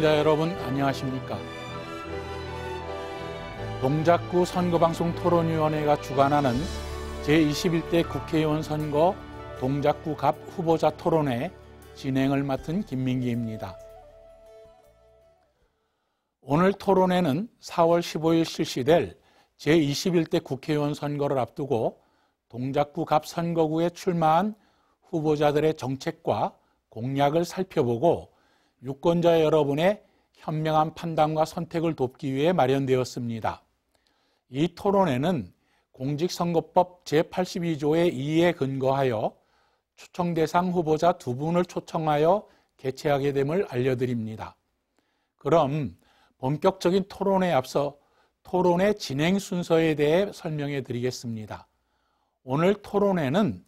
시청자 여러분 안녕하십니까? 동작구 선거방송 토론위원회가 주관하는 제21대 국회의원 선거 동작구 갑 후보자 토론회 진행을 맡은 김민기입니다. 오늘 토론회는 4월 15일 실시될 제21대 국회의원 선거를 앞두고 동작구 갑 선거구에 출마한 후보자들의 정책과 공약을 살펴보고 유권자 여러분의 현명한 판단과 선택을 돕기 위해 마련되었습니다. 이 토론회는 공직선거법 제82조의 2에 근거하여 초청 대상 후보자 2분을 초청하여 개최하게 됨을 알려드립니다. 그럼 본격적인 토론에 앞서 토론회 진행 순서에 대해 설명해 드리겠습니다. 오늘 토론회는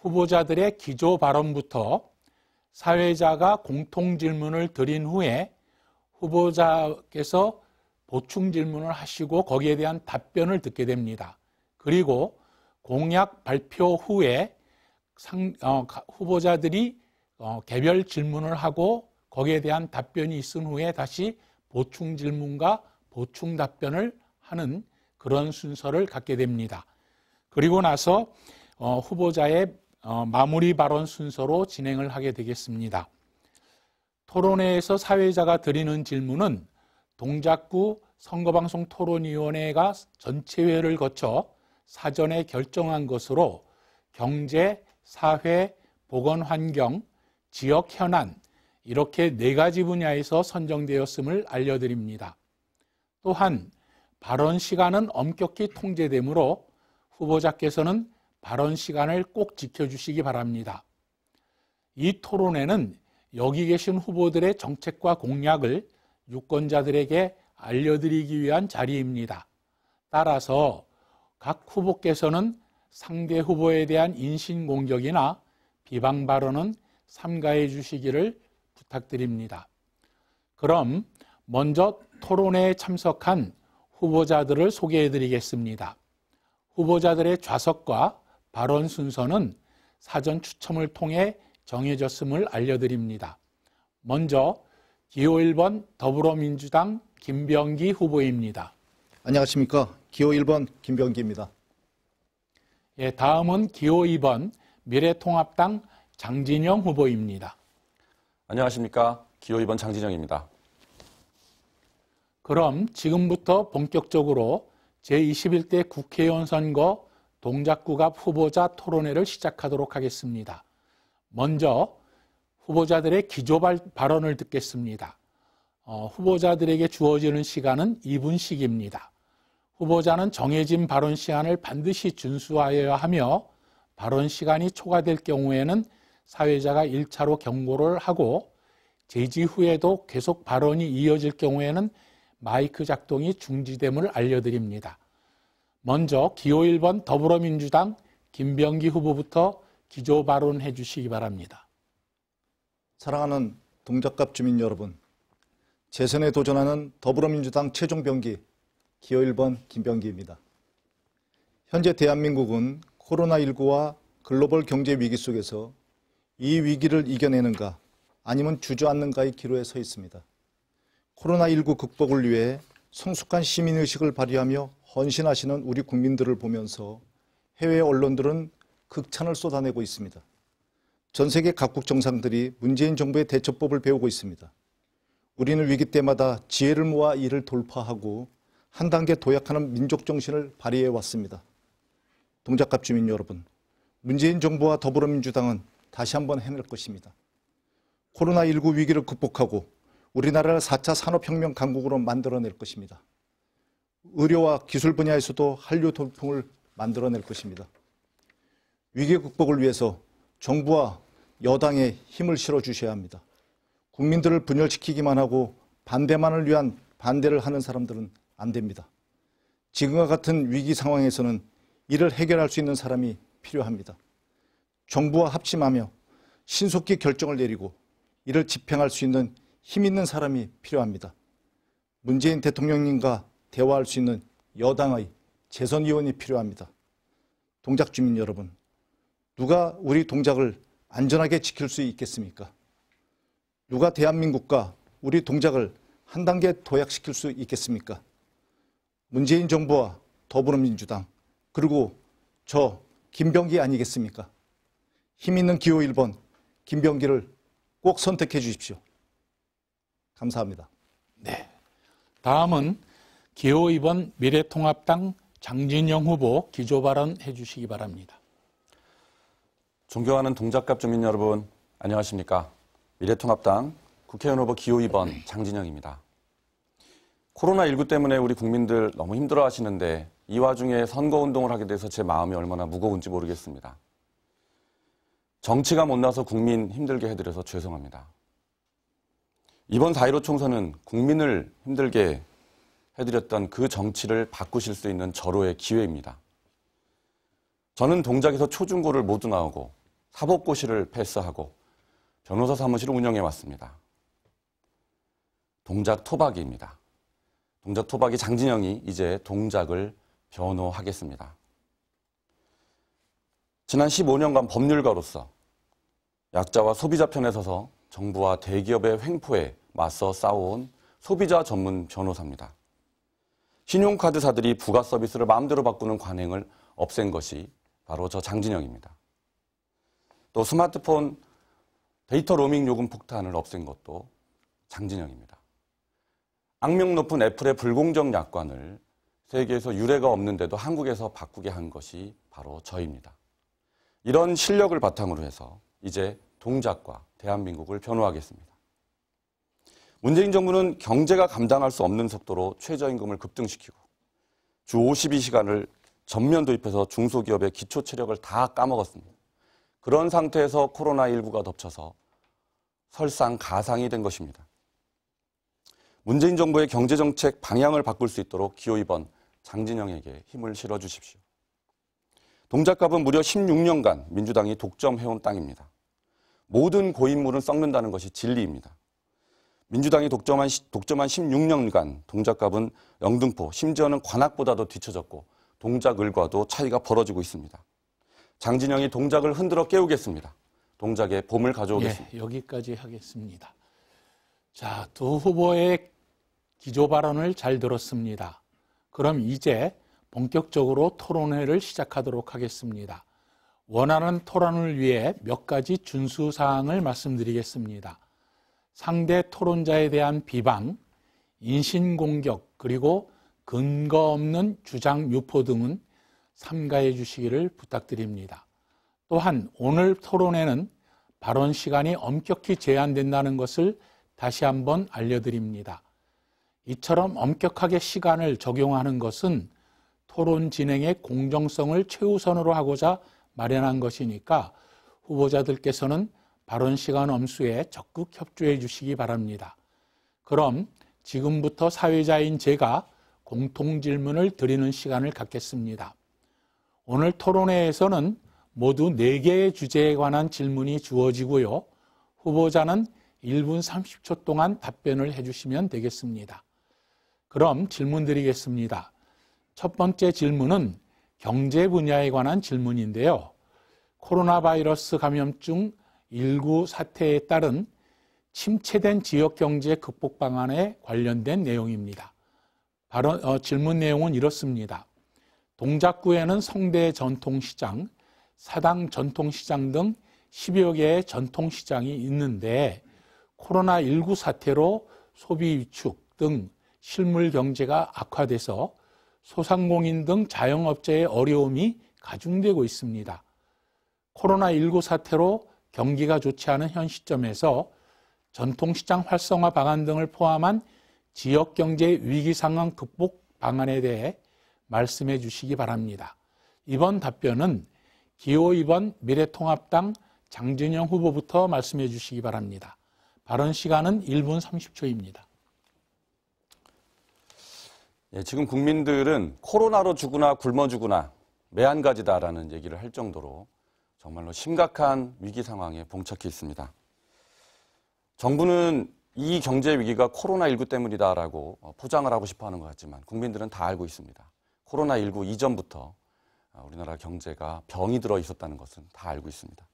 후보자들의 기조 발언부터 사회자가 공통 질문을 드린 후에 후보자께서 보충 질문을 하시고 거기에 대한 답변을 듣게 됩니다. 그리고 공약 발표 후에 후보자들이 개별 질문을 하고 거기에 대한 답변이 있은 후에 다시 보충 질문과 보충 답변을 하는 그런 순서를 갖게 됩니다. 그리고 나서 후보자의 마무리 발언 순서로 진행을 하게 되겠습니다. 토론회에서 사회자가 드리는 질문은 동작구 선거방송 토론위원회가 전체회를 거쳐 사전에 결정한 것으로 경제, 사회, 보건환경, 지역 현안 이렇게 4가지 분야에서 선정되었음을 알려드립니다. 또한 발언 시간은 엄격히 통제되므로 후보자께서는 발언 시간을 꼭 지켜주시기 바랍니다. 이 토론회는 여기 계신 후보들의 정책과 공약을 유권자들에게 알려드리기 위한 자리입니다. 따라서 각 후보께서는 상대 후보에 대한 인신공격이나 비방 발언은 삼가해 주시기를 부탁드립니다. 그럼 먼저 토론회에 참석한 후보자들을 소개해 드리겠습니다. 후보자들의 좌석과 발언 순서는 사전 추첨을 통해 정해졌음을 알려드립니다. 먼저 기호 1번 더불어민주당 김병기 후보입니다. 안녕하십니까. 기호 1번 김병기입니다. 예, 다음은 기호 2번 미래통합당 장진영 후보입니다. 안녕하십니까. 기호 2번 장진영입니다. 그럼 지금부터 본격적으로 제21대 국회의원 선거 동작구 갑 후보자 토론회를 시작하도록 하겠습니다. 먼저 후보자들의 기조 발언을 듣겠습니다. 후보자들에게 주어지는 시간은 2분씩입니다. 후보자는 정해진 발언 시간을 반드시 준수하여야 하며 발언 시간이 초과될 경우에는 사회자가 1차로 경고를 하고 제지 후에도 계속 발언이 이어질 경우에는 마이크 작동이 중지됨을 알려드립니다. 먼저 기호 1번 더불어민주당 김병기 후보부터 기조 발언해 주시기 바랍니다. 사랑하는 동작갑 주민 여러분, 재선에 도전하는 더불어민주당 최종병기 기호 1번 김병기입니다. 현재 대한민국은 코로나19와 글로벌 경제 위기 속에서 이 위기를 이겨내는가 아니면 주저앉는가의 기로에 서 있습니다. 코로나19 극복을 위해 성숙한 시민의식을 발휘하며 헌신하시는 우리 국민들을 보면서 해외 언론들은 극찬을 쏟아내고 있습니다. 전 세계 각국 정상들이 문재인 정부의 대처법을 배우고 있습니다. 우리는 위기 때마다 지혜를 모아 이를 돌파하고 한 단계 도약하는 민족 정신을 발휘해 왔습니다. 동작갑 주민 여러분, 문재인 정부와 더불어민주당은 다시 한번 해낼 것입니다. 코로나19 위기를 극복하고 우리나라를 4차 산업혁명 강국으로 만들어낼 것입니다. 의료와 기술 분야에서도 한류 돌풍을 만들어낼 것입니다. 위기 극복을 위해서 정부와 여당에 힘을 실어주셔야 합니다. 국민들을 분열시키기만 하고 반대만을 위한 반대를 하는 사람들은 안 됩니다. 지금과 같은 위기 상황에서는 이를 해결할 수 있는 사람이 필요합니다. 정부와 합심하며 신속히 결정을 내리고 이를 집행할 수 있는 힘 있는 사람이 필요합니다. 문재인 대통령님과 대화할 수 있는 여당의 재선의원이 필요합니다. 동작 주민 여러분, 누가 우리 동작을 안전하게 지킬 수 있겠습니까? 누가 대한민국과 우리 동작을 한 단계 도약시킬 수 있겠습니까? 문재인 정부와 더불어민주당, 그리고 저 김병기 아니겠습니까? 힘 있는 기호 1번 김병기를 꼭 선택해 주십시오. 감사합니다. 네. 다음은 기호 2번 미래통합당 장진영 후보 기조 발언해 주시기 바랍니다. 존경하는 동작갑 주민 여러분, 안녕하십니까? 미래통합당 국회의원 후보 기호 2번 장진영입니다. 코로나19 때문에 우리 국민들 너무 힘들어 하시는데 이 와중에 선거운동을 하게 돼서 제 마음이 얼마나 무거운지 모르겠습니다. 정치가 못나서 국민 힘들게 해드려서 죄송합니다. 이번 4.15 총선은 국민을 힘들게 해드렸던 그 정치를 바꾸실 수 있는 절호의 기회입니다. 저는 동작에서 초중고를 모두 나오고 사법고시를 패스하고 변호사 사무실을 운영해왔습니다. 동작 토박이입니다. 동작 토박이 장진영이 이제 동작을 변호하겠습니다. 지난 15년간 법률가로서 약자와 소비자 편에 서서 정부와 대기업의 횡포에 맞서 싸워온 소비자 전문 변호사입니다. 신용카드사들이 부가 서비스를 마음대로 바꾸는 관행을 없앤 것이 바로 저 장진영입니다. 또 스마트폰 데이터 로밍 요금 폭탄을 없앤 것도 장진영입니다. 악명 높은 애플의 불공정 약관을 세계에서 유례가 없는데도 한국에서 바꾸게 한 것이 바로 저입니다. 이런 실력을 바탕으로 해서 이제 동작과 대한민국을 변호하겠습니다. 문재인 정부는 경제가 감당할 수 없는 속도로 최저임금을 급등시키고 주 52시간을 전면 도입해서 중소기업의 기초체력을 다 까먹었습니다. 그런 상태에서 코로나19가 덮쳐서 설상가상이 된 것입니다. 문재인 정부의 경제정책 방향을 바꿀 수 있도록 기호 2번 장진영에게 힘을 실어주십시오. 동작갑은 무려 16년간 민주당이 독점해온 땅입니다. 모든 고인물은 썩는다는 것이 진리입니다. 민주당이 독점한 16년간 동작갑은 영등포, 심지어는 관악보다도 뒤처졌고 동작을과도 차이가 벌어지고 있습니다. 장진영이 동작을 흔들어 깨우겠습니다. 동작의 봄을 가져오겠습니다. 예, 여기까지 하겠습니다. 자, 두 후보의 기조 발언을 잘 들었습니다. 그럼 이제 본격적으로 토론회를 시작하도록 하겠습니다. 원하는 토론을 위해 몇 가지 준수사항을 말씀드리겠습니다. 상대 토론자에 대한 비방, 인신공격, 그리고 근거 없는 주장 유포 등은 삼가해 주시기를 부탁드립니다. 또한 오늘 토론회는 발언 시간이 엄격히 제한된다는 것을 다시 한번 알려드립니다. 이처럼 엄격하게 시간을 적용하는 것은 토론 진행의 공정성을 최우선으로 하고자 마련한 것이니까 후보자들께서는 발언 시간 엄수에 적극 협조해 주시기 바랍니다. 그럼 지금부터 사회자인 제가 공통 질문을 드리는 시간을 갖겠습니다. 오늘 토론회에서는 모두 4개의 주제에 관한 질문이 주어지고요. 후보자는 1분 30초 동안 답변을 해주시면 되겠습니다. 그럼 질문 드리겠습니다. 첫 번째 질문은 경제 분야에 관한 질문인데요. 코로나 바이러스 감염증 19 사태에 따른 침체된 지역경제 극복 방안에 관련된 내용입니다. 질문 내용은 이렇습니다. 동작구에는 성대 전통시장, 사당 전통시장 등 10여 개의 전통시장이 있는데 코로나19 사태로 소비 위축 등 실물 경제가 악화돼서 소상공인 등 자영업자의 어려움이 가중되고 있습니다. 코로나19 사태로 경기가 좋지 않은 현 시점에서 전통시장 활성화 방안 등을 포함한 지역경제 위기 상황 극복 방안에 대해 말씀해 주시기 바랍니다. 이번 답변은 기호 2번 미래통합당 장진영 후보부터 말씀해 주시기 바랍니다. 발언 시간은 1분 30초입니다. 예, 지금 국민들은 코로나로 죽으나 굶어 죽으나 매한가지다라는 얘기를 할 정도로 정말로 심각한 위기 상황에 봉착해 있습니다. 정부는 이 경제 위기가 코로나19 때문이다라고 포장을 하고 싶어 하는 것 같지만 국민들은 다 알고 있습니다. 코로나19 이전부터 우리나라 경제가 병이 들어 있었다는 것은 다 알고 있습니다.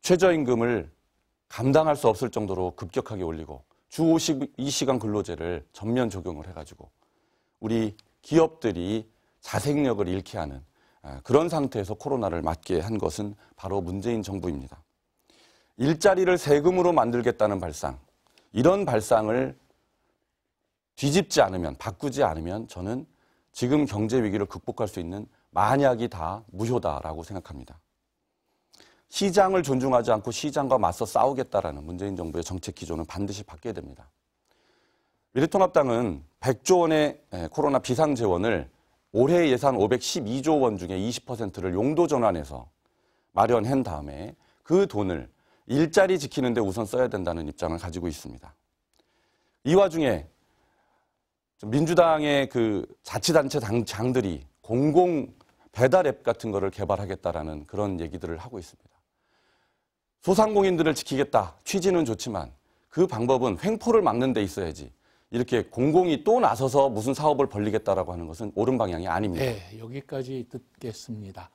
최저임금을 감당할 수 없을 정도로 급격하게 올리고 주 52시간 근로제를 전면 적용을 해가지고 우리 기업들이 자생력을 잃게 하는 그런 상태에서 코로나를 맞게 한 것은 바로 문재인 정부입니다. 일자리를 세금으로 만들겠다는 발상, 이런 발상을 뒤집지 않으면, 바꾸지 않으면 저는 지금 경제 위기를 극복할 수 있는 만약이 다 무효다라고 생각합니다. 시장을 존중하지 않고 시장과 맞서 싸우겠다라는 문재인 정부의 정책 기조는 반드시 바뀌어야 됩니다. 미래통합당은 100조 원의 코로나 비상재원을 올해 예산 512조 원 중에 20%를 용도 전환해서 마련한 다음에 그 돈을 일자리 지키는 데 우선 써야 된다는 입장을 가지고 있습니다. 이 와중에 민주당의 그 자치단체 장들이 공공 배달 앱 같은 거를 개발하겠다라는 그런 얘기들을 하고 있습니다. 소상공인들을 지키겠다. 취지는 좋지만 그 방법은 횡포를 막는 데 있어야지. 이렇게 공공이 또 나서서 무슨 사업을 벌리겠다라고 하는 것은 옳은 방향이 아닙니다. 네, 여기까지 듣겠습니다.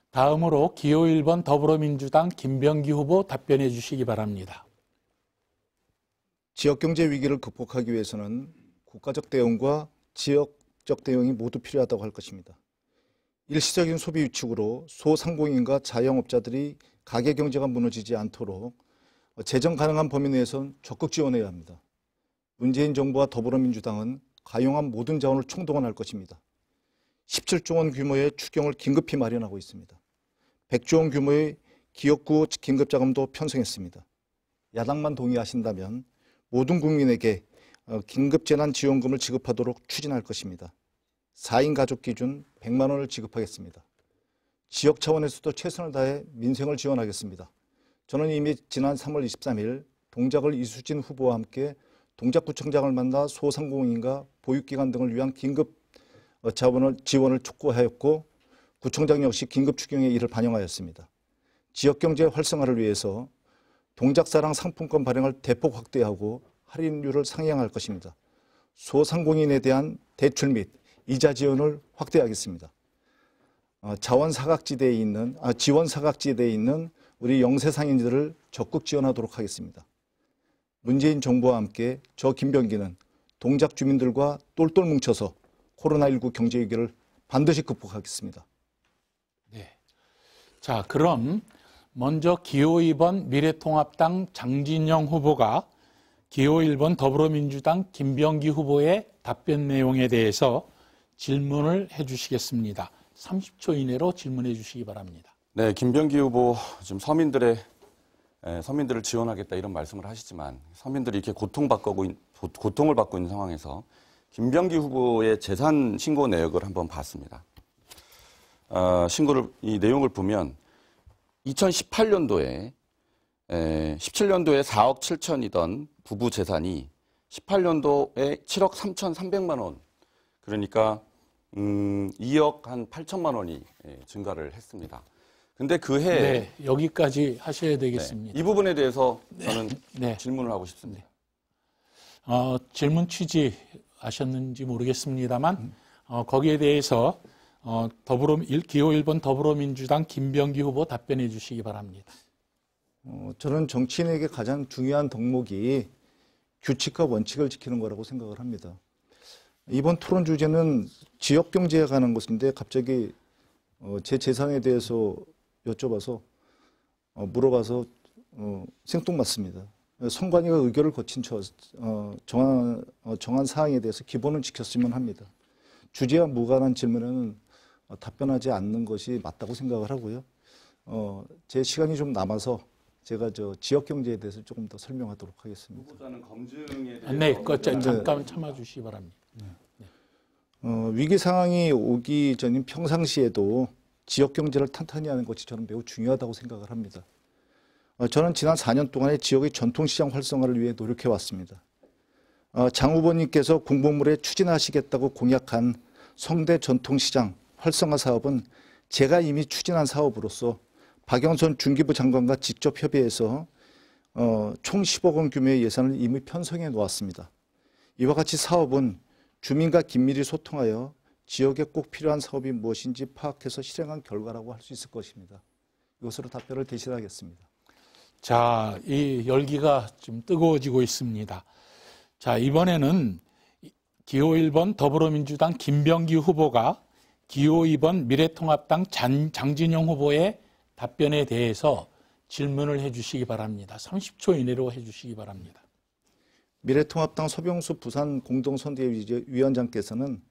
다음으로 기호 1번 더불어민주당 김병기 후보 답변해 주시기 바랍니다. 지역경제 위기를 극복하기 위해서는 국가적 대응과 지역적 대응이 모두 필요하다고 할 것입니다. 일시적인 소비 위축으로 소상공인과 자영업자들이 가계 경제가 무너지지 않도록 재정 가능한 범위 내에선 적극 지원해야 합니다. 문재인 정부와 더불어민주당은 가용한 모든 자원을 총동원할 것입니다. 17조 원 규모의 추경을 긴급히 마련하고 있습니다. 100조 원 규모의 기업구 긴급자금도 편성했습니다. 야당만 동의하신다면 모든 국민에게 긴급재난지원금을 지급하도록 추진할 것입니다. 4인 가족 기준 100만 원을 지급하겠습니다. 지역 차원에서도 최선을 다해 민생을 지원하겠습니다. 저는 이미 지난 3월 23일 동작을 이수진 후보와 함께 동작구청장을 만나 소상공인과 보육기관 등을 위한 긴급 지원을 촉구하였고 구청장 역시 긴급 추경에 이를 반영하였습니다. 지역경제 활성화를 위해서 동작사랑 상품권 발행을 대폭 확대하고 할인율을 상향할 것입니다. 소상공인에 대한 대출 및 이자 지원을 확대하겠습니다. 지원 사각지대에 있는 우리 영세상인들을 적극 지원하도록 하겠습니다. 문재인 정부와 함께 저 김병기는 동작 주민들과 똘똘 뭉쳐서 코로나19 경제 위기를 반드시 극복하겠습니다. 네. 자, 그럼 먼저 기호 2번 미래통합당 장진영 후보가 기호 1번 더불어민주당 김병기 후보의 답변 내용에 대해서 질문을 해 주시겠습니다. 30초 이내로 질문해 주시기 바랍니다. 네, 김병기 후보 지금 서민들을 지원하겠다 이런 말씀을 하시지만 서민들이 이렇게 고통을 받고 있는 상황에서 김병기 후보의 재산 신고 내역을 한번 봤습니다. 이 내용을 보면 2018년도에 17년도에 4억 7천이던 부부 재산이 18년도에 7억 3,300만 원, 그러니까 2억 한 8천만 원이 증가를 했습니다. 근데 그 해에 네, 여기까지 하셔야 되겠습니다. 네, 이 부분에 대해서 저는 질문을 하고 싶습니다. 질문 취지 아셨는지 모르겠습니다만 거기에 대해서 기호 1번 더불어민주당 김병기 후보 답변해 주시기 바랍니다. 저는 정치인에게 가장 중요한 덕목이 규칙과 원칙을 지키는 거라고 생각을 합니다. 이번 토론 주제는 지역경제에 관한 것인데 갑자기 제 재산에 대해서 여쭤봐서 물어봐서 생뚱맞습니다. 선관위가 의결을 거친 정한 사항에 대해서 기본은 지켰으면 합니다. 주제와 무관한 질문에는 답변하지 않는 것이 맞다고 생각을 하고요. 제 시간이 좀 남아서 제가 지역 경제에 대해서 조금 더 설명하도록 하겠습니다. 후보자는 검증에 대해서 네, 잠깐 참아주시기 바랍니다. 위기 상황이 오기 전인 평상시에도 지역 경제를 탄탄히 하는 것이 저는 매우 중요하다고 생각을 합니다. 저는 지난 4년 동안의 지역의 전통시장 활성화를 위해 노력해 왔습니다. 장 후보님께서 공보물에 추진하시겠다고 공약한 성대 전통시장 활성화 사업은 제가 이미 추진한 사업으로서 박영선 중기부 장관과 직접 협의해서 총 10억 원 규모의 예산을 이미 편성해 놓았습니다. 이와 같이 사업은 주민과 긴밀히 소통하여 지역에 꼭 필요한 사업이 무엇인지 파악해서 실행한 결과라고 할 수 있을 것입니다. 이것으로 답변을 대신하겠습니다. 자, 이 열기가 좀 뜨거워지고 있습니다. 자, 이번에는 기호 1번 더불어민주당 김병기 후보가 기호 2번 미래통합당 장진영 후보의 답변에 대해서 질문을 해주시기 바랍니다. 30초 이내로 해주시기 바랍니다. 미래통합당 서병수 부산 공동선대위원장께서는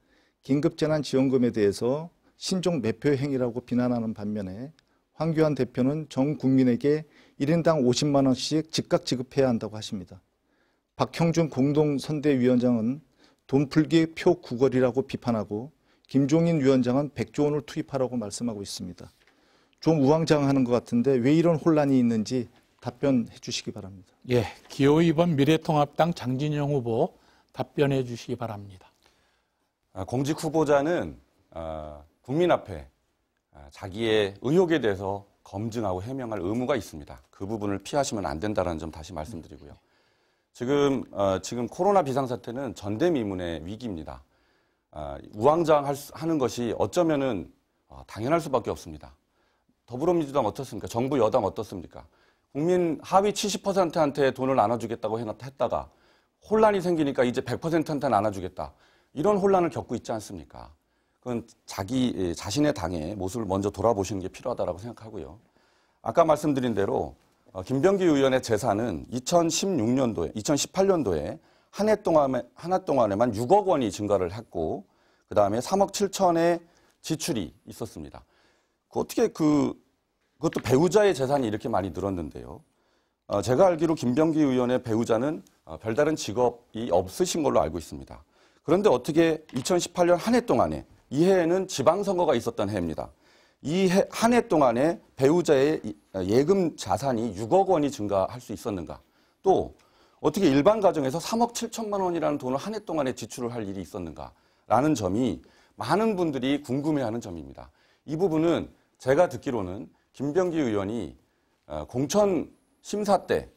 긴급재난지원금에 대해서 신종 매표 행위라고 비난하는 반면에 황교안 대표는 전 국민에게 1인당 50만 원씩 즉각 지급해야 한다고 하십니다. 박형준 공동선대위원장은 돈 풀기 표 구걸이라고 비판하고 김종인 위원장은 100조 원을 투입하라고 말씀하고 있습니다. 좀 우왕좌왕하는 것 같은데 왜 이런 혼란이 있는지 답변해 주시기 바랍니다. 예, 기호 2번 미래통합당 장진영 후보 답변해 주시기 바랍니다. 공직 후보자는 국민 앞에 자기의 의혹에 대해서 검증하고 해명할 의무가 있습니다. 그 부분을 피하시면 안 된다는 점 다시 말씀드리고요. 지금 코로나 비상사태는 전대미문의 위기입니다. 우왕좌왕하는 것이 어쩌면은 당연할 수밖에 없습니다. 더불어민주당 어떻습니까? 정부 여당 어떻습니까? 국민 하위 70%한테 돈을 나눠주겠다고 했다가 혼란이 생기니까 이제 100%한테 나눠주겠다. 이런 혼란을 겪고 있지 않습니까? 그건 자신의 당의 모습을 먼저 돌아보시는 게 필요하다고 생각하고요. 아까 말씀드린 대로 김병기 의원의 재산은 2018년도에 한 해 동안에만 6억 원이 증가를 했고 그 다음에 3억 7천의 지출이 있었습니다. 그것도 배우자의 재산이 이렇게 많이 늘었는데요. 제가 알기로 김병기 의원의 배우자는 별다른 직업이 없으신 걸로 알고 있습니다. 그런데 어떻게 2018년 한 해 동안에 이 해에는 지방선거가 있었던 해입니다. 이 한 해 동안에 배우자의 예금 자산이 6억 원이 증가할 수 있었는가? 또 어떻게 일반 가정에서 3억 7천만 원이라는 돈을 한 해 동안에 지출을 할 일이 있었는가라는 점이 많은 분들이 궁금해하는 점입니다. 이 부분은 제가 듣기로는 김병기 의원이 공천심사 때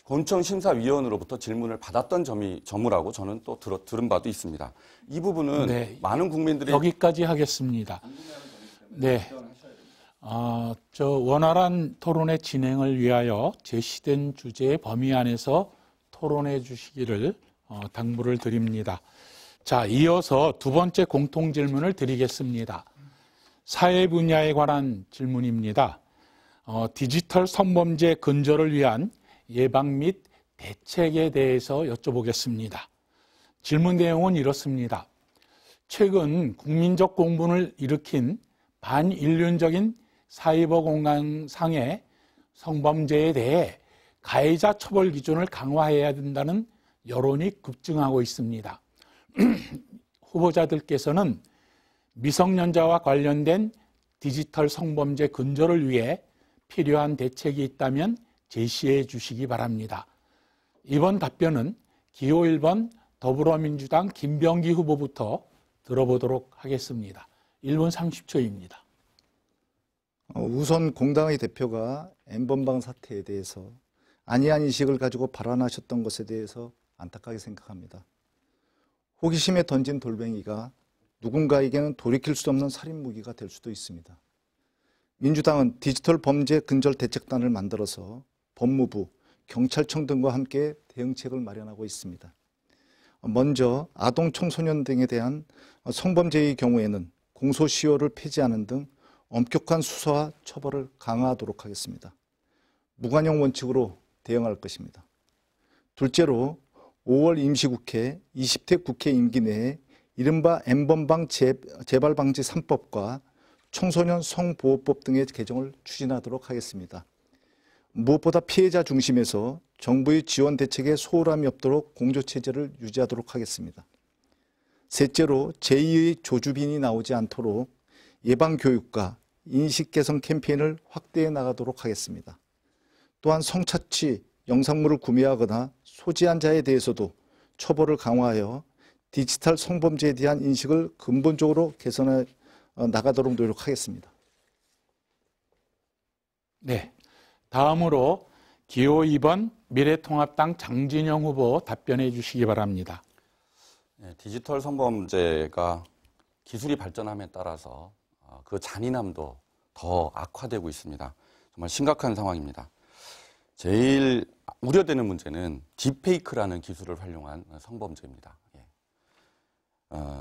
공천심사위원으로부터 질문을 받았던 점이라고 저는 또 들은 바도 있습니다. 이 부분은 네, 많은 국민들이 여기까지 하겠습니다. 네, 원활한 토론의 진행을 위하여 제시된 주제의 범위 안에서 토론해 주시기를 당부를 드립니다. 자, 이어서 두 번째 공통 질문을 드리겠습니다. 사회 분야에 관한 질문입니다. 디지털 성범죄 근절을 위한 예방 및 대책에 대해서 여쭤보겠습니다. 질문 내용은 이렇습니다. 최근 국민적 공분을 일으킨 반인륜적인 사이버 공간상의 성범죄에 대해 가해자 처벌 기준을 강화해야 된다는 여론이 급증하고 있습니다. 후보자들께서는 미성년자와 관련된 디지털 성범죄 근절을 위해 필요한 대책이 있다면 제시해 주시기 바랍니다. 이번 답변은 기호 1번 더불어민주당 김병기 후보부터 들어보도록 하겠습니다. 1분 30초입니다. 우선 공당의 대표가 N번방 사태에 대해서 안이한 인식을 가지고 발언하셨던 것에 대해서 안타깝게 생각합니다. 호기심에 던진 돌멩이가 누군가에게는 돌이킬 수 없는 살인 무기가 될 수도 있습니다. 민주당은 디지털 범죄 근절 대책단을 만들어서 법무부, 경찰청 등과 함께 대응책을 마련하고 있습니다. 먼저 아동 청소년 등에 대한 성범죄의 경우에는 공소시효를 폐지하는 등 엄격한 수사와 처벌을 강화하도록 하겠습니다. 무관용 원칙으로 대응할 것입니다. 둘째로 5월 임시국회 20대 국회 임기 내에 이른바 N번방 재발방지 3법과 청소년 성보호법 등의 개정을 추진하도록 하겠습니다. 무엇보다 피해자 중심에서 정부의 지원 대책에 소홀함이 없도록 공조체제를 유지하도록 하겠습니다. 셋째로 제2의 조주빈이 나오지 않도록 예방교육과 인식 개선 캠페인을 확대해 나가도록 하겠습니다. 또한 성착취 영상물을 구매하거나 소지한 자에 대해서도 처벌을 강화하여 디지털 성범죄에 대한 인식을 근본적으로 개선해 나가도록 노력하겠습니다. 네, 다음으로 기호 2번 미래통합당 장진영 후보 답변해 주시기 바랍니다. 네, 디지털 성범죄가 기술이 발전함에 따라서 그 잔인함도 더 악화되고 있습니다. 정말 심각한 상황입니다. 제일 우려되는 문제는 딥페이크라는 기술을 활용한 성범죄입니다.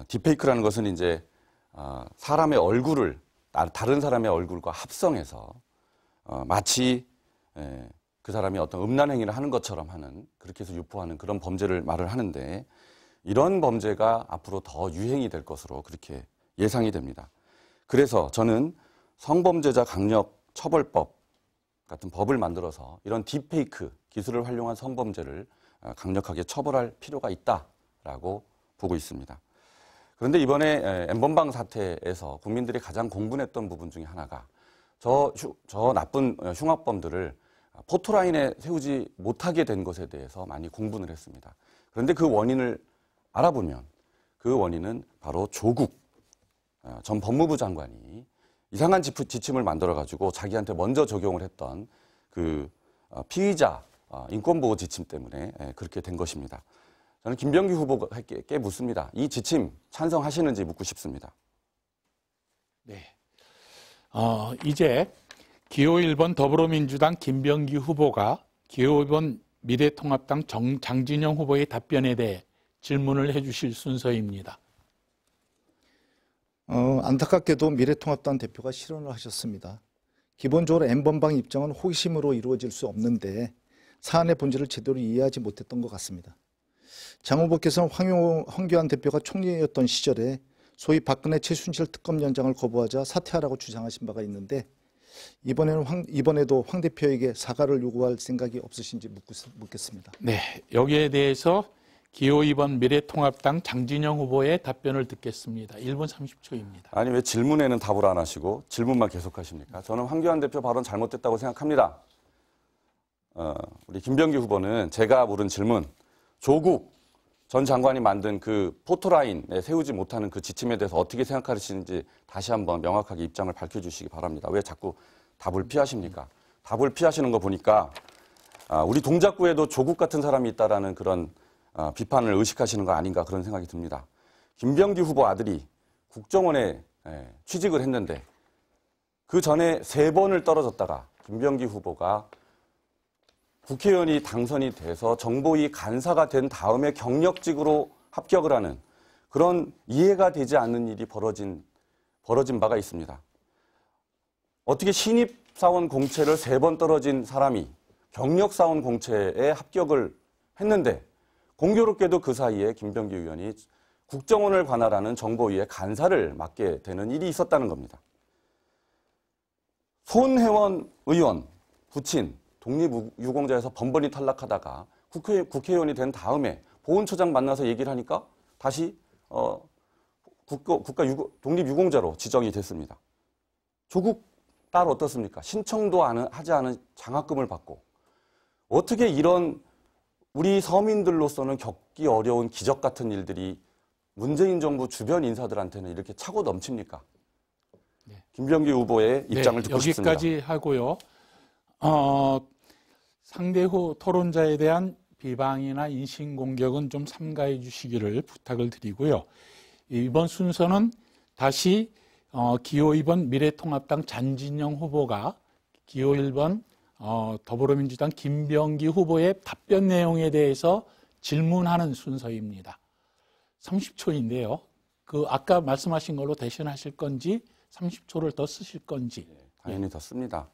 딥페이크라는 것은 이제 사람의 얼굴을 다른 사람의 얼굴과 합성해서 마치 그 사람이 어떤 음란 행위를 하는 것처럼 하는, 그렇게 해서 유포하는 그런 범죄를 말을 하는데, 이런 범죄가 앞으로 더 유행이 될 것으로 그렇게 예상이 됩니다. 그래서 저는 성범죄자 강력 처벌법 같은 법을 만들어서 이런 딥페이크 기술을 활용한 성범죄를 강력하게 처벌할 필요가 있다라고 보고 있습니다. 그런데 이번에 N번방 사태에서 국민들이 가장 공분했던 부분 중에 하나가 저 나쁜 흉악범들을 포토라인에 세우지 못하게 된 것에 대해서 많이 공분을 했습니다. 그런데 그 원인을 알아보면 그 원인은 바로 조국 전 법무부 장관이 이상한 지침을 만들어가지고 자기한테 먼저 적용을 했던 그 피의자 인권보호 지침 때문에 그렇게 된 것입니다. 저는 김병기 후보께 묻습니다. 이 지침 찬성하시는지 묻고 싶습니다. 네, 이제 기호 1번 더불어민주당 김병기 후보가 기호 2번 미래통합당 장진영 후보의 답변에 대해 질문을 해주실 순서입니다. 안타깝게도 미래통합당 대표가 실언을 하셨습니다. 기본적으로 N번방 입장은 호기심으로 이루어질 수 없는데 사안의 본질을 제대로 이해하지 못했던 것 같습니다. 장 후보께서는 황교안 대표가 총리였던 시절에 소위 박근혜 최순실 특검연장을 거부하자 사퇴하라고 주장하신 바가 있는데 이번에도 황 대표에게 사과를 요구할 생각이 없으신지 묻겠습니다. 네, 여기에 대해서 기호 2번 미래통합당 장진영 후보의 답변을 듣겠습니다. 1분 30초입니다. 아니, 왜 질문에는 답을 안 하시고 질문만 계속하십니까? 저는 황교안 대표 발언 잘못됐다고 생각합니다. 우리 김병기 후보는 제가 물은 질문, 조국 전 장관이 만든 그 포토라인에 세우지 못하는 그 지침에 대해서 어떻게 생각하시는지 다시 한번 명확하게 입장을 밝혀주시기 바랍니다. 왜 자꾸 답을 피하십니까? 답을 피하시는 거 보니까 우리 동작구에도 조국 같은 사람이 있다라는 그런 비판을 의식하시는 거 아닌가 그런 생각이 듭니다. 김병기 후보 아들이 국정원에 취직을 했는데 그 전에 3번을 떨어졌다가 김병기 후보가 국회의원이 당선이 돼서 정보위 간사가 된 다음에 경력직으로 합격을 하는 그런 이해가 되지 않는 일이 벌어진 바가 있습니다. 어떻게 신입사원 공채를 3번 떨어진 사람이 경력사원 공채에 합격을 했는데 공교롭게도 그 사이에 김병기 의원이 국정원을 관할하는 정보위의 간사를 맡게 되는 일이 있었다는 겁니다. 손혜원 의원 부친 독립유공자에서 번번이 탈락하다가 국회의원이 된 다음에 보훈처장 만나서 얘기를 하니까 다시 독립유공자로 지정이 됐습니다. 조국 딸 어떻습니까? 신청도 하지 않은 장학금을 받고 어떻게 이런 우리 서민들로서는 겪기 어려운 기적 같은 일들이 문재인 정부 주변 인사들한테는 이렇게 차고 넘칩니까? 네. 김병기 후보의 입장을 듣고 싶습니다. 여기까지 하고요. 상대후 토론자에 대한 비방이나 인신공격은 좀 삼가해 주시기를 부탁을 드리고요. 이번 순서는 다시 기호 2번 미래통합당 장진영 후보가 기호 1번 더불어민주당 김병기 후보의 답변 내용에 대해서 질문하는 순서입니다. 30초인데요. 아까 말씀하신 걸로 대신하실 건지 30초를 더 쓰실 건지. 당연히 더 씁니다.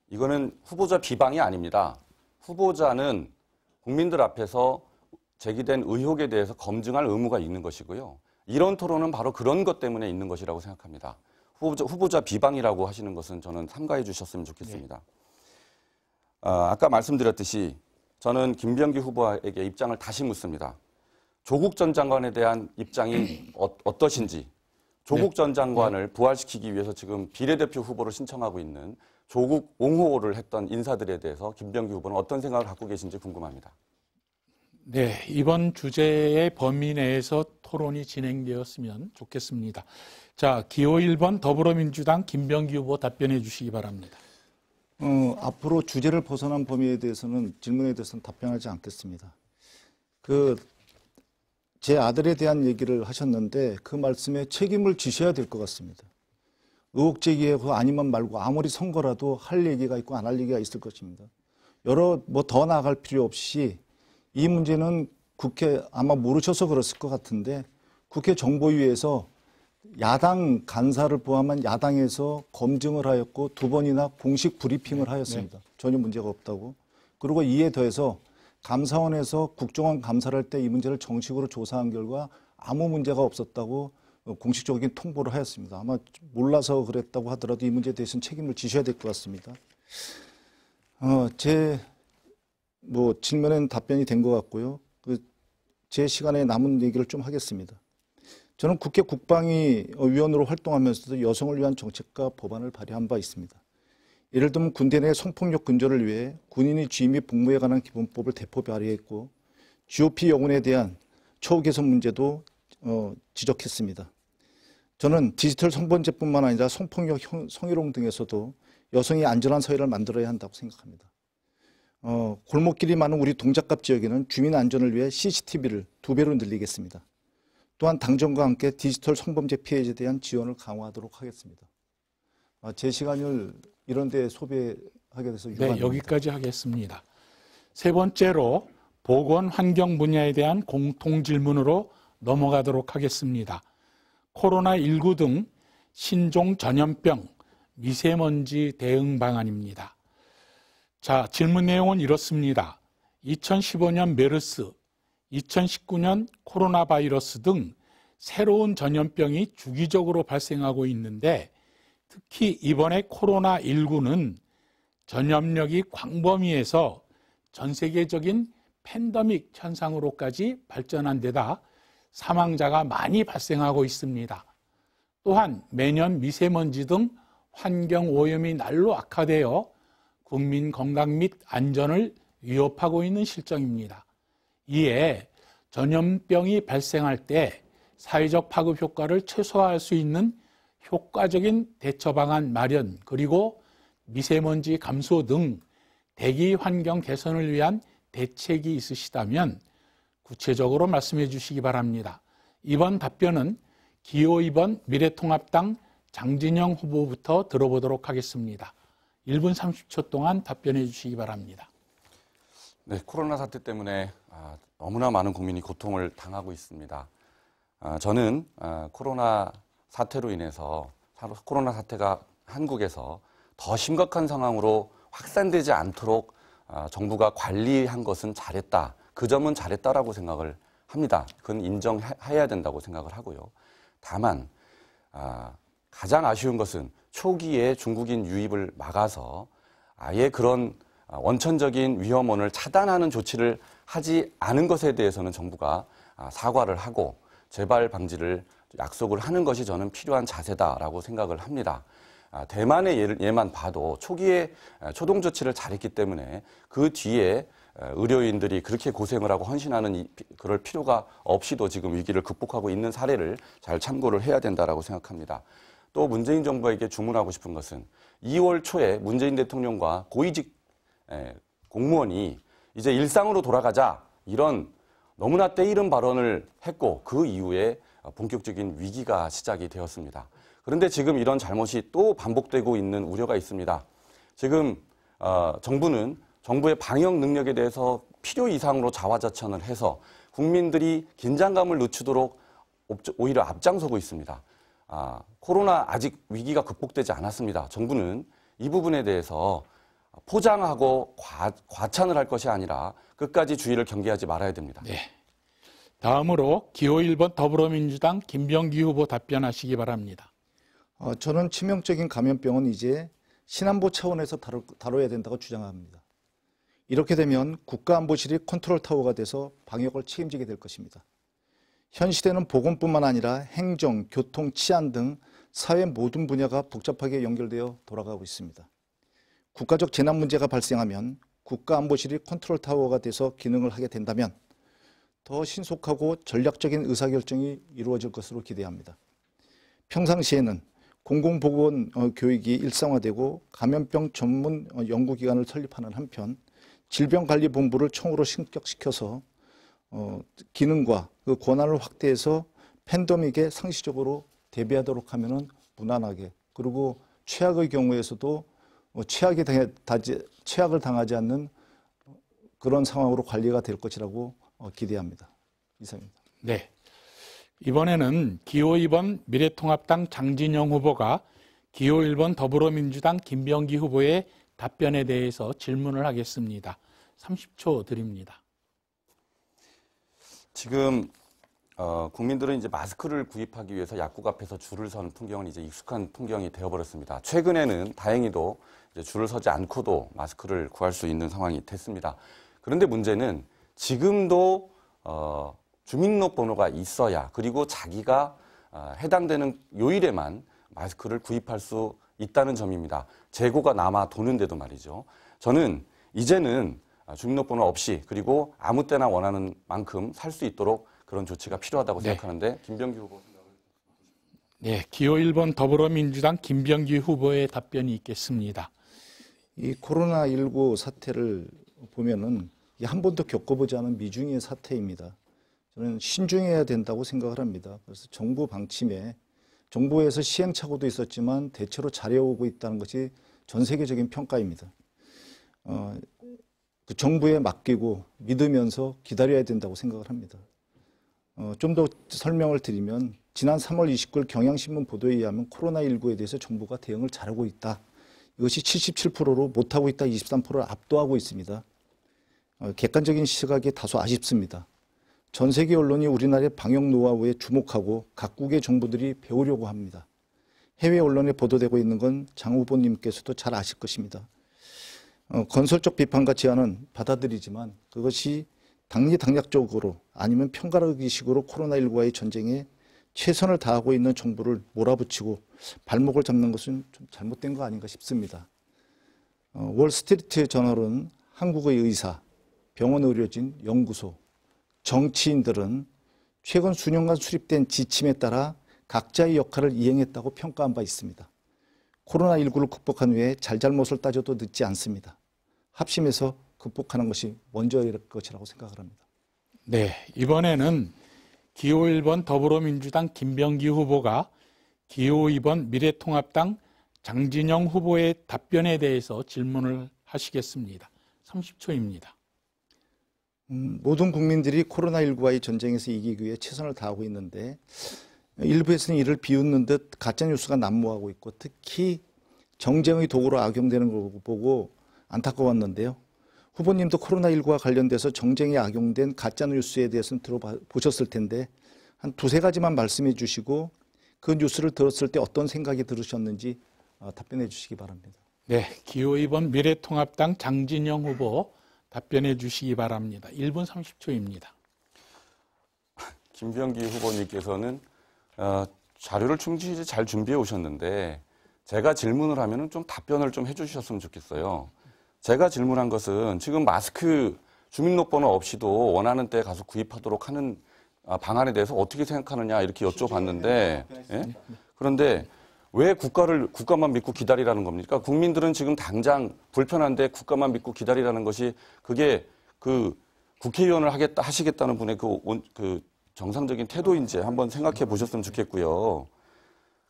이거는 후보자 비방이 아닙니다. 후보자는 국민들 앞에서 제기된 의혹에 대해서 검증할 의무가 있는 것이고요. 이런 토론은 바로 그런 것 때문에 있는 것이라고 생각합니다. 후보자 비방이라고 하시는 것은 저는 삼가해 주셨으면 좋겠습니다. 아까 말씀드렸듯이 저는 김병기 후보에게 입장을 다시 묻습니다. 조국 전 장관에 대한 입장이 어떠신지, 조국 전 장관을 부활시키기 위해서 지금 비례대표 후보를 신청하고 있는 조국 옹호를 했던 인사들에 대해서 김병기 후보는 어떤 생각을 갖고 계신지 궁금합니다. 네, 이번 주제의 범위 내에서 토론이 진행되었으면 좋겠습니다. 자, 기호 1번 더불어민주당 김병기 후보 답변해 주시기 바랍니다. 앞으로 주제를 벗어난 범위에 대해서는 질문에 대해서는 답변하지 않겠습니다. 제 아들에 대한 얘기를 하셨는데 그 말씀에 책임을 지셔야 될 것 같습니다. 의혹 제기에 그 아니면 말고 아무리 선거라도 할 얘기가 있고 안 할 얘기가 있을 것입니다. 더 나아갈 필요 없이 이 문제는 국회 아마 모르셔서 그랬을 것 같은데 국회 정보위에서 야당 간사를 포함한 야당에서 검증을 하였고 2번이나 공식 브리핑을 하였습니다. 전혀 문제가 없다고. 그리고 이에 더해서 감사원에서 국정원 감사를 할 때 이 문제를 정식으로 조사한 결과 아무 문제가 없었다고 공식적인 통보를 하였습니다. 아마 몰라서 그랬다고 하더라도 이 문제에 대해서는 책임을 지셔야 될 것 같습니다. 제 질문에는 답변이 된 것 같고요. 제 시간에 남은 얘기를 좀 하겠습니다. 저는 국회 국방위원으로 활동하면서도 여성을 위한 정책과 법안을 발의한 바 있습니다. 예를 들면 군대 내 성폭력 근절을 위해 군인의 지휘 및 복무에 관한 기본법을 대폭 발의했고 GOP 영혼에 대한 처우 개선 문제도 지적했습니다. 저는 디지털 성범죄뿐만 아니라 성폭력, 성희롱 등에서도 여성이 안전한 사회를 만들어야 한다고 생각합니다. 골목길이 많은 우리 동작갑 지역에는 주민 안전을 위해 CCTV를 2배로 늘리겠습니다. 또한 당정과 함께 디지털 성범죄 피해자에 대한 지원을 강화하도록 하겠습니다. 제 시간을 이런 데 소비하게 돼서 유감입니다. 네, 여기까지 하겠습니다. 세 번째로 보건 환경 분야에 대한 공통 질문으로 넘어가도록 하겠습니다. 코로나19 등 신종 전염병, 미세먼지 대응 방안입니다. 자, 질문 내용은 이렇습니다. 2015년 메르스, 2019년 코로나 바이러스 등 새로운 전염병이 주기적으로 발생하고 있는데 특히 이번에 코로나19는 전염력이 광범위해서 전 세계적인 팬데믹 현상으로까지 발전한 데다 사망자가 많이 발생하고 있습니다. 또한 매년 미세먼지 등 환경 오염이 날로 악화되어 국민 건강 및 안전을 위협하고 있는 실정입니다. 이에 전염병이 발생할 때 사회적 파급 효과를 최소화할 수 있는 효과적인 대처 방안 마련, 그리고 미세먼지 감소 등 대기 환경 개선을 위한 대책이 있으시다면 구체적으로 말씀해 주시기 바랍니다. 이번 답변은 기호 2번 미래통합당 장진영 후보부터 들어보도록 하겠습니다. 1분 30초 동안 답변해 주시기 바랍니다. 네, 코로나 사태 때문에 너무나 많은 국민이 고통을 당하고 있습니다. 저는 코로나 사태로 인해서 코로나 사태가 한국에서 더 심각한 상황으로 확산되지 않도록 정부가 관리한 것은 잘했다. 그 점은 잘했다라고 생각을 합니다. 그건 인정해야 된다고 생각을 하고요. 다만 가장 아쉬운 것은 초기에 중국인 유입을 막아서 아예 그런 원천적인 위험원을 차단하는 조치를 하지 않은 것에 대해서는 정부가 사과를 하고 재발 방지를 약속을 하는 것이 저는 필요한 자세다라고 생각을 합니다. 대만의 예만 봐도 초기에 초동 조치를 잘했기 때문에 그 뒤에 의료인들이 그렇게 고생을 하고 헌신하는 그럴 필요가 없이도 지금 위기를 극복하고 있는 사례를 잘 참고를 해야 된다라고 생각합니다. 또 문재인 정부에게 주문하고 싶은 것은 2월 초에 문재인 대통령과 고위직 공무원이 이제 일상으로 돌아가자 이런 너무나 때이른 발언을 했고 그 이후에 본격적인 위기가 시작이 되었습니다. 그런데 지금 이런 잘못이 또 반복되고 있는 우려가 있습니다. 지금 정부는 정부의 방역 능력에 대해서 필요 이상으로 자화자찬을 해서 국민들이 긴장감을 늦추도록 오히려 앞장서고 있습니다. 코로나 아직 위기가 극복되지 않았습니다. 정부는 이 부분에 대해서 포장하고 과찬을 할 것이 아니라 끝까지 주의를 경계하지 말아야 됩니다. 네. 다음으로 기호 1번 더불어민주당 김병기 후보 답변하시기 바랍니다. 저는 치명적인 감염병은 이제 신안보 차원에서 다뤄야 된다고 주장합니다. 이렇게 되면 국가안보실이 컨트롤타워가 돼서 방역을 책임지게 될 것입니다. 현 시대는 보건뿐만 아니라 행정, 교통, 치안 등 사회 모든 분야가 복잡하게 연결되어 돌아가고 있습니다. 국가적 재난 문제가 발생하면 국가안보실이 컨트롤타워가 돼서 기능을 하게 된다면 더 신속하고 전략적인 의사결정이 이루어질 것으로 기대합니다. 평상시에는 공공보건 교육이 일상화되고 감염병 전문 연구기관을 설립하는 한편 질병관리본부를 총으로 신격시켜서 기능과 그 권한을 확대해서 팬데믹에 상시적으로 대비하도록 하면은 무난하게, 그리고 최악의 경우에서도 최악을 당하지 않는 그런 상황으로 관리가 될 것이라고 기대합니다. 이상입니다. 네. 이번에는 기호 2번 미래통합당 장진영 후보가 기호 1번 더불어민주당 김병기 후보의 답변에 대해서 질문을 하겠습니다. 30초 드립니다. 지금 국민들은 이제 마스크를 구입하기 위해서 약국 앞에서 줄을 서는 풍경은 이제 익숙한 풍경이 되어버렸습니다. 최근에는 다행히도 이제 줄을 서지 않고도 마스크를 구할 수 있는 상황이 됐습니다. 그런데 문제는 지금도 주민등록번호가 있어야, 그리고 자기가 해당되는 요일에만 마스크를 구입할 수 있다는 점입니다. 재고가 남아 도는데도 말이죠. 저는 이제는 주민등록번호 없이, 그리고 아무 때나 원하는 만큼 살 수 있도록 그런 조치가 필요하다고 생각하는데, 김병기 후보 생각을. 네, 기호 1번 더불어민주당 김병기 후보의 답변이 있겠습니다. 이 코로나19 사태를 보면은 한 번도 겪어보지 않은 미중의 사태입니다. 저는 신중해야 된다고 생각을 합니다. 그래서 정부 방침에 정부에서 시행착오도 있었지만 대체로 잘해오고 있다는 것이 전 세계적인 평가입니다. 그 정부에 맡기고 믿으면서 기다려야 된다고 생각을 합니다. 좀 더 설명을 드리면 지난 3월 29일 경향신문 보도에 의하면 코로나19에 대해서 정부가 대응을 잘하고 있다. 이것이 77%로 못하고 있다 23%를 압도하고 있습니다. 객관적인 시각이 다소 아쉽습니다. 전 세계 언론이 우리나라의 방역 노하우에 주목하고 각국의 정부들이 배우려고 합니다. 해외 언론에 보도되고 있는 건 장 후보님께서도 잘 아실 것입니다. 건설적 비판과 제안은 받아들이지만 그것이 당리당략적으로 아니면 편가르기식으로 코로나19와의 전쟁에 최선을 다하고 있는 정부를 몰아붙이고 발목을 잡는 것은 좀 잘못된 거 아닌가 싶습니다. 월스트리트 저널은 한국의 의사, 병원 의료진, 연구소, 정치인들은 최근 수년간 수립된 지침에 따라 각자의 역할을 이행했다고 평가한 바 있습니다. 코로나19를 극복한 후에 잘잘못을 따져도 늦지 않습니다. 합심해서 극복하는 것이 먼저일 것이라고 생각을 합니다. 네, 이번에는 기호 1번 더불어민주당 김병기 후보가 기호 2번 미래통합당 장진영 후보의 답변에 대해서 질문을 하시겠습니다. 30초입니다. 모든 국민들이 코로나19와의 전쟁에서 이기기 위해 최선을 다하고 있는데 일부에서는 이를 비웃는 듯 가짜뉴스가 난무하고 있고 특히 정쟁의 도구로 악용되는 걸 보고 안타까웠는데요. 후보님도 코로나19와 관련돼서 정쟁에 악용된 가짜뉴스에 대해서는 들어보셨을 텐데 한 두세 가지만 말씀해 주시고 그 뉴스를 들었을 때 어떤 생각이 들으셨는지 답변해 주시기 바랍니다. 네, 기호 2번 미래통합당 장진영 후보 답변해 주시기 바랍니다. 1분 30초입니다. 김병기 후보님께서는 자료를 충실히 잘 준비해 오셨는데 제가 질문을 하면 좀 답변을 좀 해주셨으면 좋겠어요. 제가 질문한 것은 지금 마스크 주민등록번호 없이도 원하는 때 가서 구입하도록 하는 방안에 대해서 어떻게 생각하느냐 이렇게 여쭤봤는데, 예? 그런데 왜 국가만 믿고 기다리라는 겁니까? 국민들은 지금 당장 불편한데 국가만 믿고 기다리라는 것이 그게 그 국회의원을 하시겠다는 분의 그 정상적인 태도인지 한번 생각해 보셨으면 좋겠고요.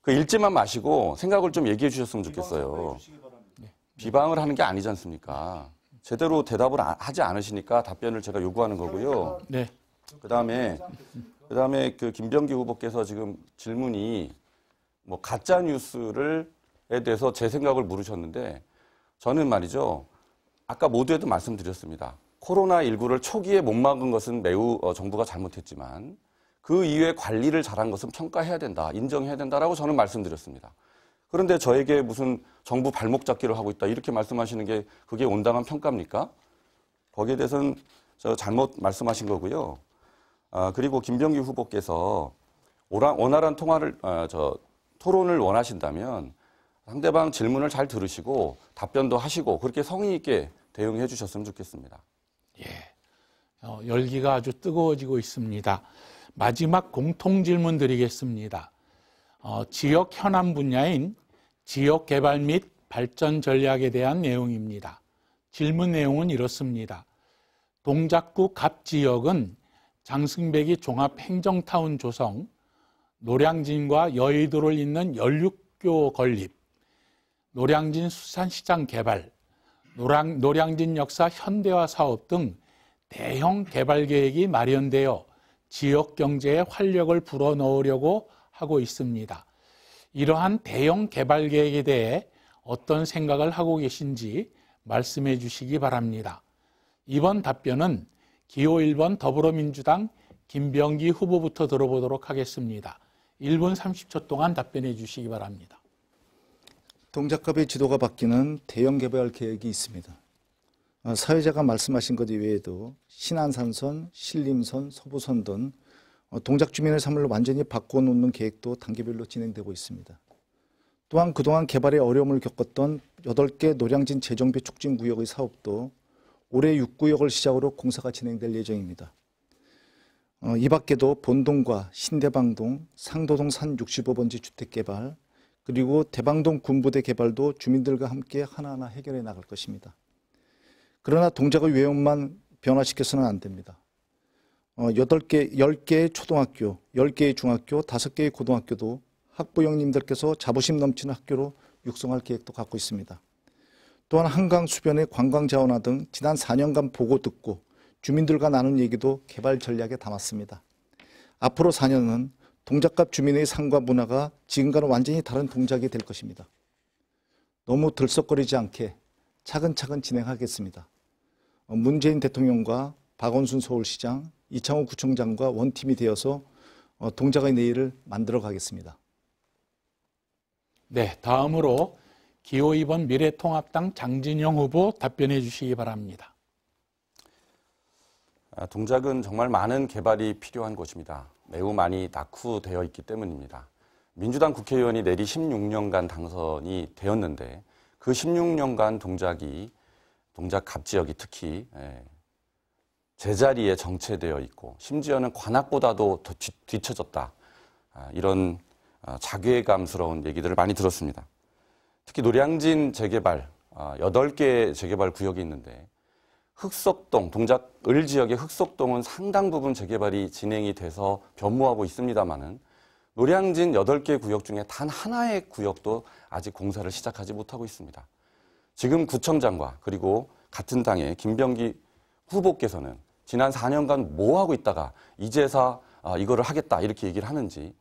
그 읽지만 마시고 생각을 좀 얘기해 주셨으면 좋겠어요. 비방을 하는 게 아니지 않습니까? 제대로 대답을 하지 않으시니까 답변을 제가 요구하는 거고요. 네. 그다음에 그 김병기 후보께서 지금 질문이 뭐 가짜 뉴스에 대해서 제 생각을 물으셨는데 저는 말이죠. 아까 모두에도 말씀드렸습니다. 코로나19를 초기에 못 막은 것은 매우 정부가 잘못했지만 그 이후에 관리를 잘한 것은 평가해야 된다, 인정해야 된다라고 저는 말씀드렸습니다. 그런데 저에게 무슨 정부 발목 잡기를 하고 있다 이렇게 말씀하시는 게 그게 온당한 평가입니까? 거기에 대해서는 잘못 말씀하신 거고요. 그리고 김병기 후보께서 원활한 토론을 원하신다면 상대방 질문을 잘 들으시고 답변도 하시고 그렇게 성의 있게 대응해 주셨으면 좋겠습니다. 예, 열기가 아주 뜨거워지고 있습니다. 마지막 공통 질문 드리겠습니다. 지역 현안 분야인 지역 개발 및 발전 전략에 대한 내용입니다. 질문 내용은 이렇습니다. 동작구 갑 지역은 장승배기 종합행정타운 조성, 노량진과 여의도를 잇는 연륙교 건립, 노량진 수산시장 개발, 노량진 역사 현대화 사업 등 대형 개발 계획이 마련되어 지역 경제에 활력을 불어넣으려고 하고 있습니다. 이러한 대형 개발 계획에 대해 어떤 생각을 하고 계신지 말씀해 주시기 바랍니다. 이번 답변은 기호 1번 더불어민주당 김병기 후보부터 들어보도록 하겠습니다. 1분 30초 동안 답변해 주시기 바랍니다. 동작갑의 지도가 바뀌는 대형 개발 계획이 있습니다. 사회자가 말씀하신 것 이외에도 신안산선, 신림선, 서부선 등 동작 주민의 삶을 완전히 바꿔놓는 계획도 단계별로 진행되고 있습니다. 또한 그동안 개발에 어려움을 겪었던 8개 노량진 재정비 촉진구역의 사업도 올해 6구역을 시작으로 공사가 진행될 예정입니다. 이 밖에도 본동과 신대방동, 상도동 산 65번지 주택개발, 그리고 대방동 군부대 개발도 주민들과 함께 하나하나 해결해 나갈 것입니다. 그러나 동작의 외형만 변화시켜서는 안 됩니다. 10개의 초등학교, 10개의 중학교, 5개의 고등학교도 학부 형님들께서 자부심 넘치는 학교로 육성할 계획도 갖고 있습니다. 또한 한강 수변의 관광자원화 등 지난 4년간 보고 듣고 주민들과 나눈 얘기도 개발 전략에 담았습니다. 앞으로 4년은 동작갑 주민의 삶과 문화가 지금과는 완전히 다른 동작이 될 것입니다. 너무 들썩거리지 않게 차근차근 진행하겠습니다. 문재인 대통령과 박원순 서울시장, 이창호 구청장과 원팀이 되어서 동작의 내일을 만들어 가겠습니다. 네, 다음으로 기호 2번 미래통합당 장진영 후보 답변해 주시기 바랍니다. 동작은 정말 많은 개발이 필요한 곳입니다. 매우 많이 낙후되어 있기 때문입니다. 민주당 국회의원이 내리 16년간 당선이 되었는데 그 16년간 동작 갑 지역이 특히 제자리에 정체되어 있고 심지어는 관악보다도 더 뒤처졌다. 이런 자괴감스러운 얘기들을 많이 들었습니다. 특히 노량진 재개발, 8개 재개발 구역이 있는데 흑석동, 동작을 지역의 흑석동은 상당 부분 재개발이 진행이 돼서 변모하고 있습니다마는 노량진 8개 구역 중에 단 하나의 구역도 아직 공사를 시작하지 못하고 있습니다. 지금 구청장과 그리고 같은 당의 김병기 후보께서는 지난 4년간 뭐 하고 있다가 이제서 이거를 하겠다 이렇게 얘기를 하는지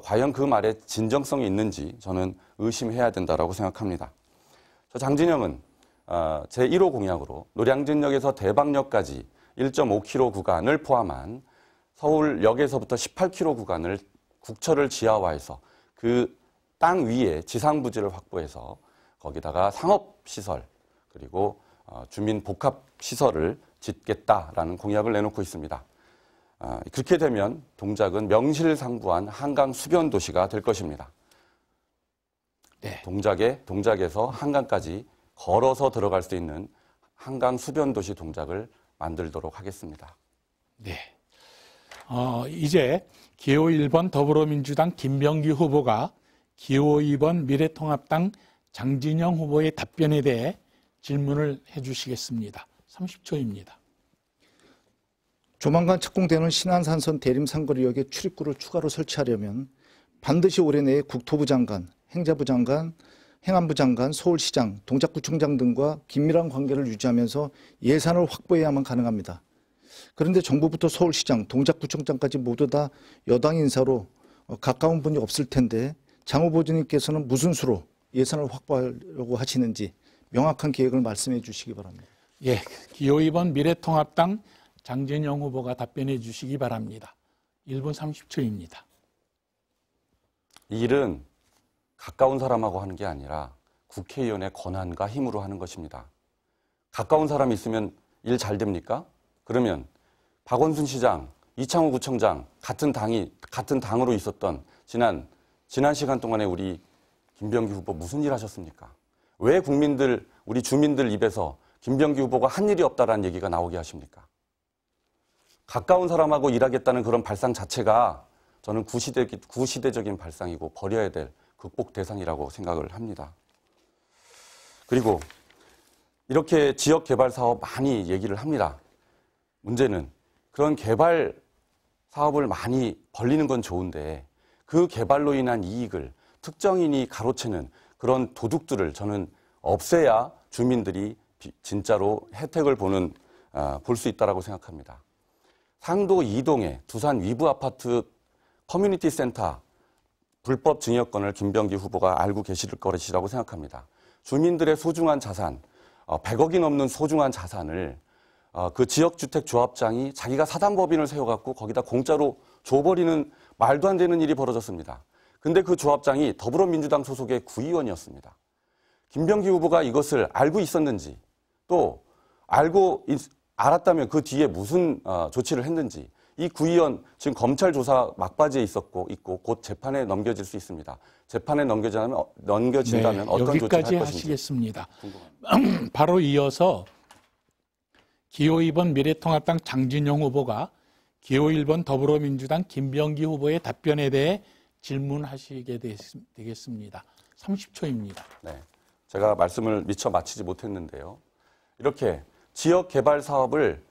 과연 그 말에 진정성이 있는지 저는 의심해야 된다고 생각합니다. 장진영은 제1호 공약으로 노량진역에서 대방역까지 1.5km 구간을 포함한 서울역에서부터 18km 구간을 국철을 지하화해서 그 땅 위에 지상부지를 확보해서 거기다가 상업시설 그리고 주민 복합시설을 짓겠다라는 공약을 내놓고 있습니다. 그렇게 되면 동작은 명실상부한 한강 수변 도시가 될 것입니다. 네. 동작에서 한강까지 걸어서 들어갈 수 있는 한강 수변 도시 동작을 만들도록 하겠습니다. 네. 이제 기호 1번 더불어민주당 김병기 후보가 기호 2번 미래통합당 장진영 후보의 답변에 대해 질문을 해주시겠습니다. 30초입니다. 조만간 착공되는 신안산선 대림상거리역에 출입구를 추가로 설치하려면 반드시 올해 내에 국토부 장관, 행자부 장관, 행안부 장관, 서울시장, 동작구청장 등과 긴밀한 관계를 유지하면서 예산을 확보해야만 가능합니다. 그런데 정부부터 서울시장, 동작구청장까지 모두 다 여당 인사로 가까운 분이 없을 텐데 장 후보님께서는 무슨 수로 예산을 확보하려고 하시는지 명확한 계획을 말씀해 주시기 바랍니다. 예, 기호 2번 미래통합당 장진영 후보가 답변해 주시기 바랍니다. 1분 30초입니다. 이 일은 가까운 사람하고 하는 게 아니라 국회의원의 권한과 힘으로 하는 것입니다. 가까운 사람이 있으면 일 잘 됩니까? 그러면 박원순 시장, 이창호 구청장 같은 당으로 있었던 지난 시간 동안에 우리 김병기 후보 무슨 일 하셨습니까? 왜 우리 주민들 입에서 김병기 후보가 한 일이 없다라는 얘기가 나오게 하십니까? 가까운 사람하고 일하겠다는 그런 발상 자체가 저는 구시대적인 발상이고 버려야 될 극복 대상이라고 생각을 합니다. 그리고 이렇게 지역 개발 사업 많이 얘기를 합니다. 문제는 그런 개발 사업을 많이 벌리는 건 좋은데 그 개발로 인한 이익을 특정인이 가로채는 그런 도둑들을 저는 없애야 주민들이 진짜로 혜택을 볼 수 있다고 생각합니다. 상도 이동에 두산 위브 아파트 커뮤니티 센터 불법 증여권을 김병기 후보가 알고 계실 것이라고 생각합니다. 주민들의 소중한 자산, 100억이 넘는 소중한 자산을 그 지역주택 조합장이 자기가 사단법인을 세워갖고 거기다 공짜로 줘버리는 말도 안 되는 일이 벌어졌습니다. 근데 그 조합장이 더불어민주당 소속의 구의원이었습니다. 김병기 후보가 이것을 알고 있었는지 또 알았다면 그 뒤에 무슨 조치를 했는지 이 구의원 지금 검찰 조사 막바지에 있고 곧 재판에 넘겨질 수 있습니다. 재판에 넘겨진다면 어떤 조치를 여기까지 할 것인지 하시겠습니다. 바로 이어서 기호 2번 미래통합당 장진영 후보가 기호 1번 더불어민주당 김병기 후보의 답변에 대해 질문하시게 되겠습니다. 30초입니다. 네, 제가 말씀을 미처 마치지 못했는데요. 이렇게 지역 개발 사업을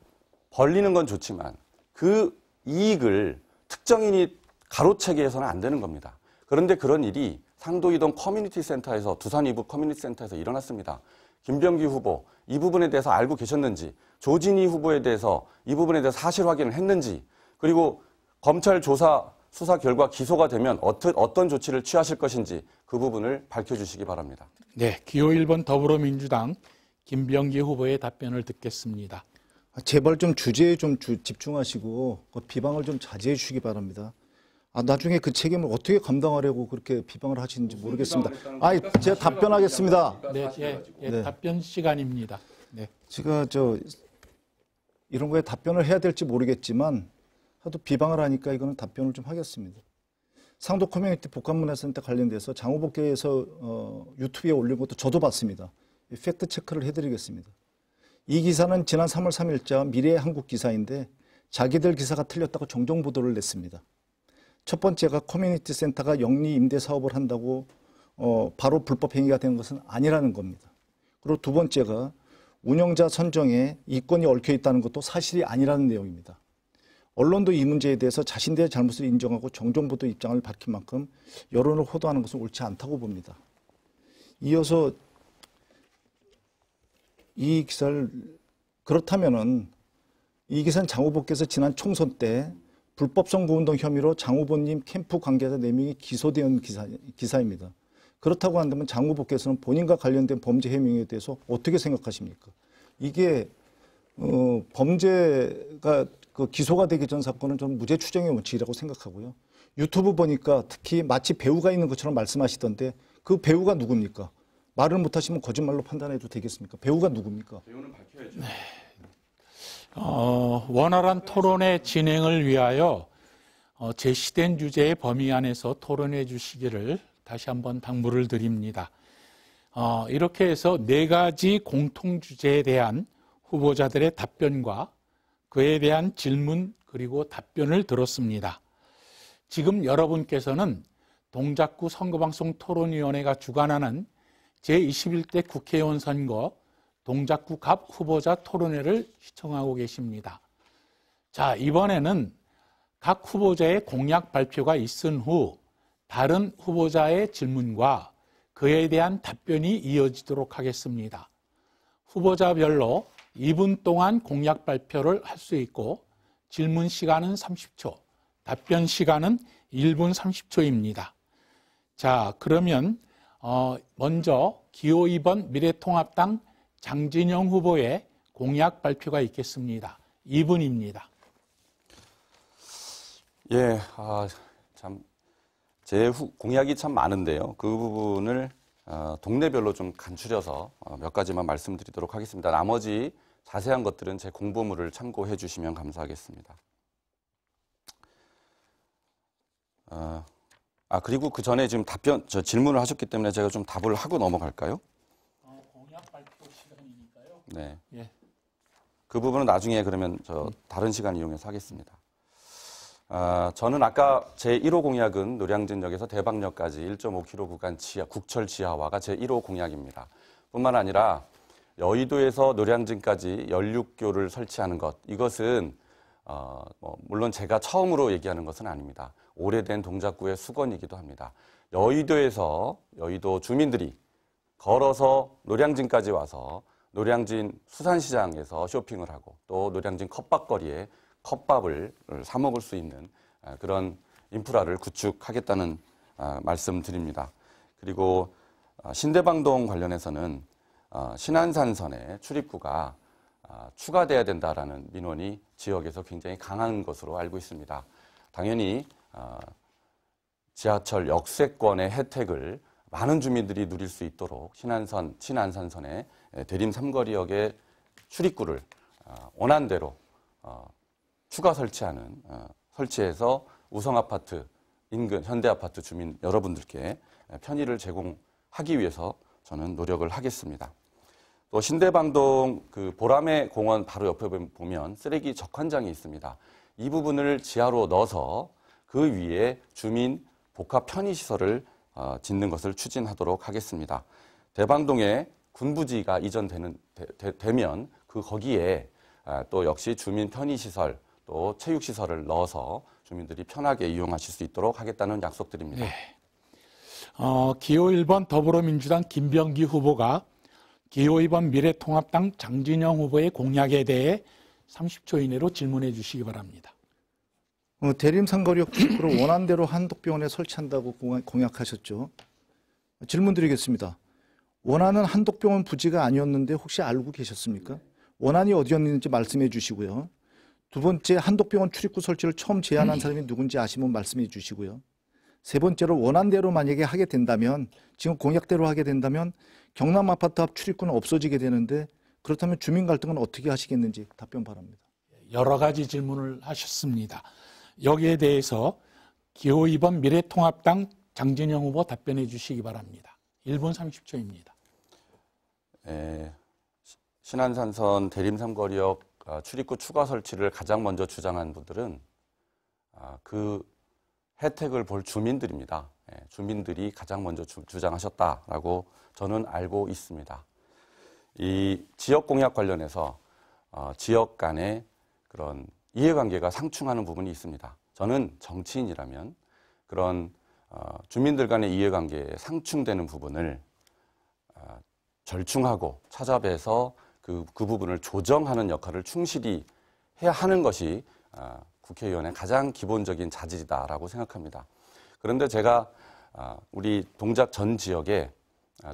벌리는 건 좋지만 그 이익을 특정인이 가로채게 해서는 안 되는 겁니다. 그런데 그런 일이 상도이동 커뮤니티 센터에서 두산 이브 커뮤니티 센터에서 일어났습니다. 김병기 후보 이 부분에 대해서 알고 계셨는지, 조진희 후보에 대해서 이 부분에 대해서 사실 확인을 했는지, 그리고 검찰 조사 수사 결과 기소가 되면 어떤 조치를 취하실 것인지 그 부분을 밝혀주시기 바랍니다. 네, 기호 1번 더불어민주당 김병기 후보의 답변을 듣겠습니다. 제발 좀 주제에 좀 집중하시고 비방을 좀 자제해 주시기 바랍니다. 나중에 그 책임을 어떻게 감당하려고 그렇게 비방을 하시는지 모르겠습니다. 제가 답변하겠습니다. 네, 답변 시간입니다. 네. 제가 이런 거에 답변을 해야 될지 모르겠지만 하도 비방을 하니까 이거는 답변을 좀 하겠습니다. 상도 커뮤니티 복합문화센터 관련돼서 장 후보께서 유튜브에 올린 것도 저도 봤습니다. 팩트 체크를 해드리겠습니다. 이 기사는 지난 3월 3일자 미래의 한국 기사인데 자기들 기사가 틀렸다고 정정 보도를 냈습니다. 첫 번째가 커뮤니티 센터가 영리 임대 사업을 한다고 바로 불법 행위가 된 것은 아니라는 겁니다. 그리고 두 번째가 운영자 선정에 이권이 얽혀 있다는 것도 사실이 아니라는 내용입니다. 언론도 이 문제에 대해서 자신들의 잘못을 인정하고 정정 보도 입장을 밝힌 만큼 여론을 호도하는 것은 옳지 않다고 봅니다. 이어서 이 기사를 그렇다면은 이 기사는 장 후보께서 지난 총선 때 불법 선거운동 혐의로 장 후보님 캠프 관계자 4명이 기소된 기사입니다. 그렇다고 한다면 장 후보께서는 본인과 관련된 범죄 해명에 대해서 어떻게 생각하십니까? 이게 범죄가 기소가 되기 전 사건은 저는 무죄 추정의 원칙이라고 생각하고요. 유튜브 보니까 특히 마치 배우가 있는 것처럼 말씀하시던데 그 배우가 누굽니까? 말을 못하시면 거짓말로 판단해도 되겠습니까? 배우가 누굽니까? 배우는 밝혀야죠. 네. 원활한 토론의 진행을 위하여 제시된 주제의 범위 안에서 토론해 주시기를 다시 한번 당부를 드립니다. 이렇게 해서 4가지 공통 주제에 대한 후보자들의 답변과 그에 대한 질문 그리고 답변을 들었습니다. 지금 여러분께서는 동작구 선거방송 토론위원회가 주관하는 제21대 국회의원 선거 동작구 갑 후보자 토론회를 시청하고 계십니다. 자, 이번에는 각 후보자의 공약 발표가 있은 후 다른 후보자의 질문과 그에 대한 답변이 이어지도록 하겠습니다. 후보자별로 2분 동안 공약 발표를 할 수 있고 질문 시간은 30초, 답변 시간은 1분 30초입니다. 자, 그러면 먼저 기호 2번 미래통합당 장진영 후보의 공약 발표가 있겠습니다. 2분입니다. 예, 참 제 공약이 참 많은데요. 그 부분을 동네별로 좀 간추려서 몇 가지만 말씀드리도록 하겠습니다. 나머지 자세한 것들은 제 공보물을 참고해 주시면 감사하겠습니다. 그리고 그 전에 지금 질문을 하셨기 때문에 제가 좀 답을 하고 넘어갈까요? 공약 발표 시간이니까요. 네. 예. 그 부분은 나중에 그러면 다른 시간 이용해서 하겠습니다. 저는 아까 제 1호 공약은 노량진역에서 대방역까지 1.5km 구간 국철 지하화가 제 1호 공약입니다. 뿐만 아니라 여의도에서 노량진까지 연륙교를 설치하는 것, 이것은 물론 제가 처음으로 얘기하는 것은 아닙니다. 오래된 동작구의 수건이기도 합니다. 여의도에서 여의도 주민들이 걸어서 노량진까지 와서 노량진 수산시장에서 쇼핑을 하고 또 노량진 컵밥거리에 컵밥을 사 먹을 수 있는 그런 인프라를 구축하겠다는 말씀드립니다. 그리고 신대방동 관련해서는 신안산선의 출입구가 추가돼야 된다라는 민원이 지역에서 굉장히 강한 것으로 알고 있습니다. 당연히 지하철 역세권의 혜택을 많은 주민들이 누릴 수 있도록 신안산선의 대림 삼거리역의 출입구를 원안대로 추가 설치해서 우성아파트 인근 현대아파트 주민 여러분들께 편의를 제공하기 위해서 저는 노력을 하겠습니다. 또 신대방동 그 보라매 공원 바로 옆에 보면 쓰레기 적환장이 있습니다. 이 부분을 지하로 넣어서 그 위에 주민 복합 편의시설을 짓는 것을 추진하도록 하겠습니다. 대방동에 군부지가 이전되면 거기에 또 역시 주민 편의시설 또 체육시설을 넣어서 주민들이 편하게 이용하실 수 있도록 하겠다는 약속드립니다. 네. 기호 1번 더불어민주당 김병기 후보가 기호 2번 미래통합당 장진영 후보의 공약에 대해 30초 이내로 질문해 주시기 바랍니다. 대림 삼거리역 출구를 원안대로 한독병원에 설치한다고 공약하셨죠. 질문 드리겠습니다. 원안은 한독병원 부지가 아니었는데 혹시 알고 계셨습니까? 원안이 어디였는지 말씀해 주시고요. 두 번째, 한독병원 출입구 설치를 처음 제안한 사람이 누군지 아시면 말씀해 주시고요. 세 번째로 원안대로 만약에 하게 된다면, 지금 공약대로 하게 된다면 경남 아파트 앞 출입구는 없어지게 되는데 그렇다면 주민 갈등은 어떻게 하시겠는지 답변 바랍니다. 여러 가지 질문을 하셨습니다. 여기에 대해서 기호 2번 미래통합당 장진영 후보 답변해 주시기 바랍니다. 1분 30초입니다. 신안산선 대림 삼거리역 출입구 추가 설치를 가장 먼저 주장한 분들은 그 혜택을 볼 주민들입니다. 주민들이 가장 먼저 주장하셨다라고 저는 알고 있습니다. 이 지역 공약 관련해서 지역 간의 그런 이해관계가 상충하는 부분이 있습니다. 저는 정치인이라면 그런 주민들 간의 이해관계에 상충되는 부분을 절충하고 찾아뵈서 그 부분을 조정하는 역할을 충실히 해야 하는 것이 국회의원의 가장 기본적인 자질이다라고 생각합니다. 그런데 제가 우리 동작 전 지역에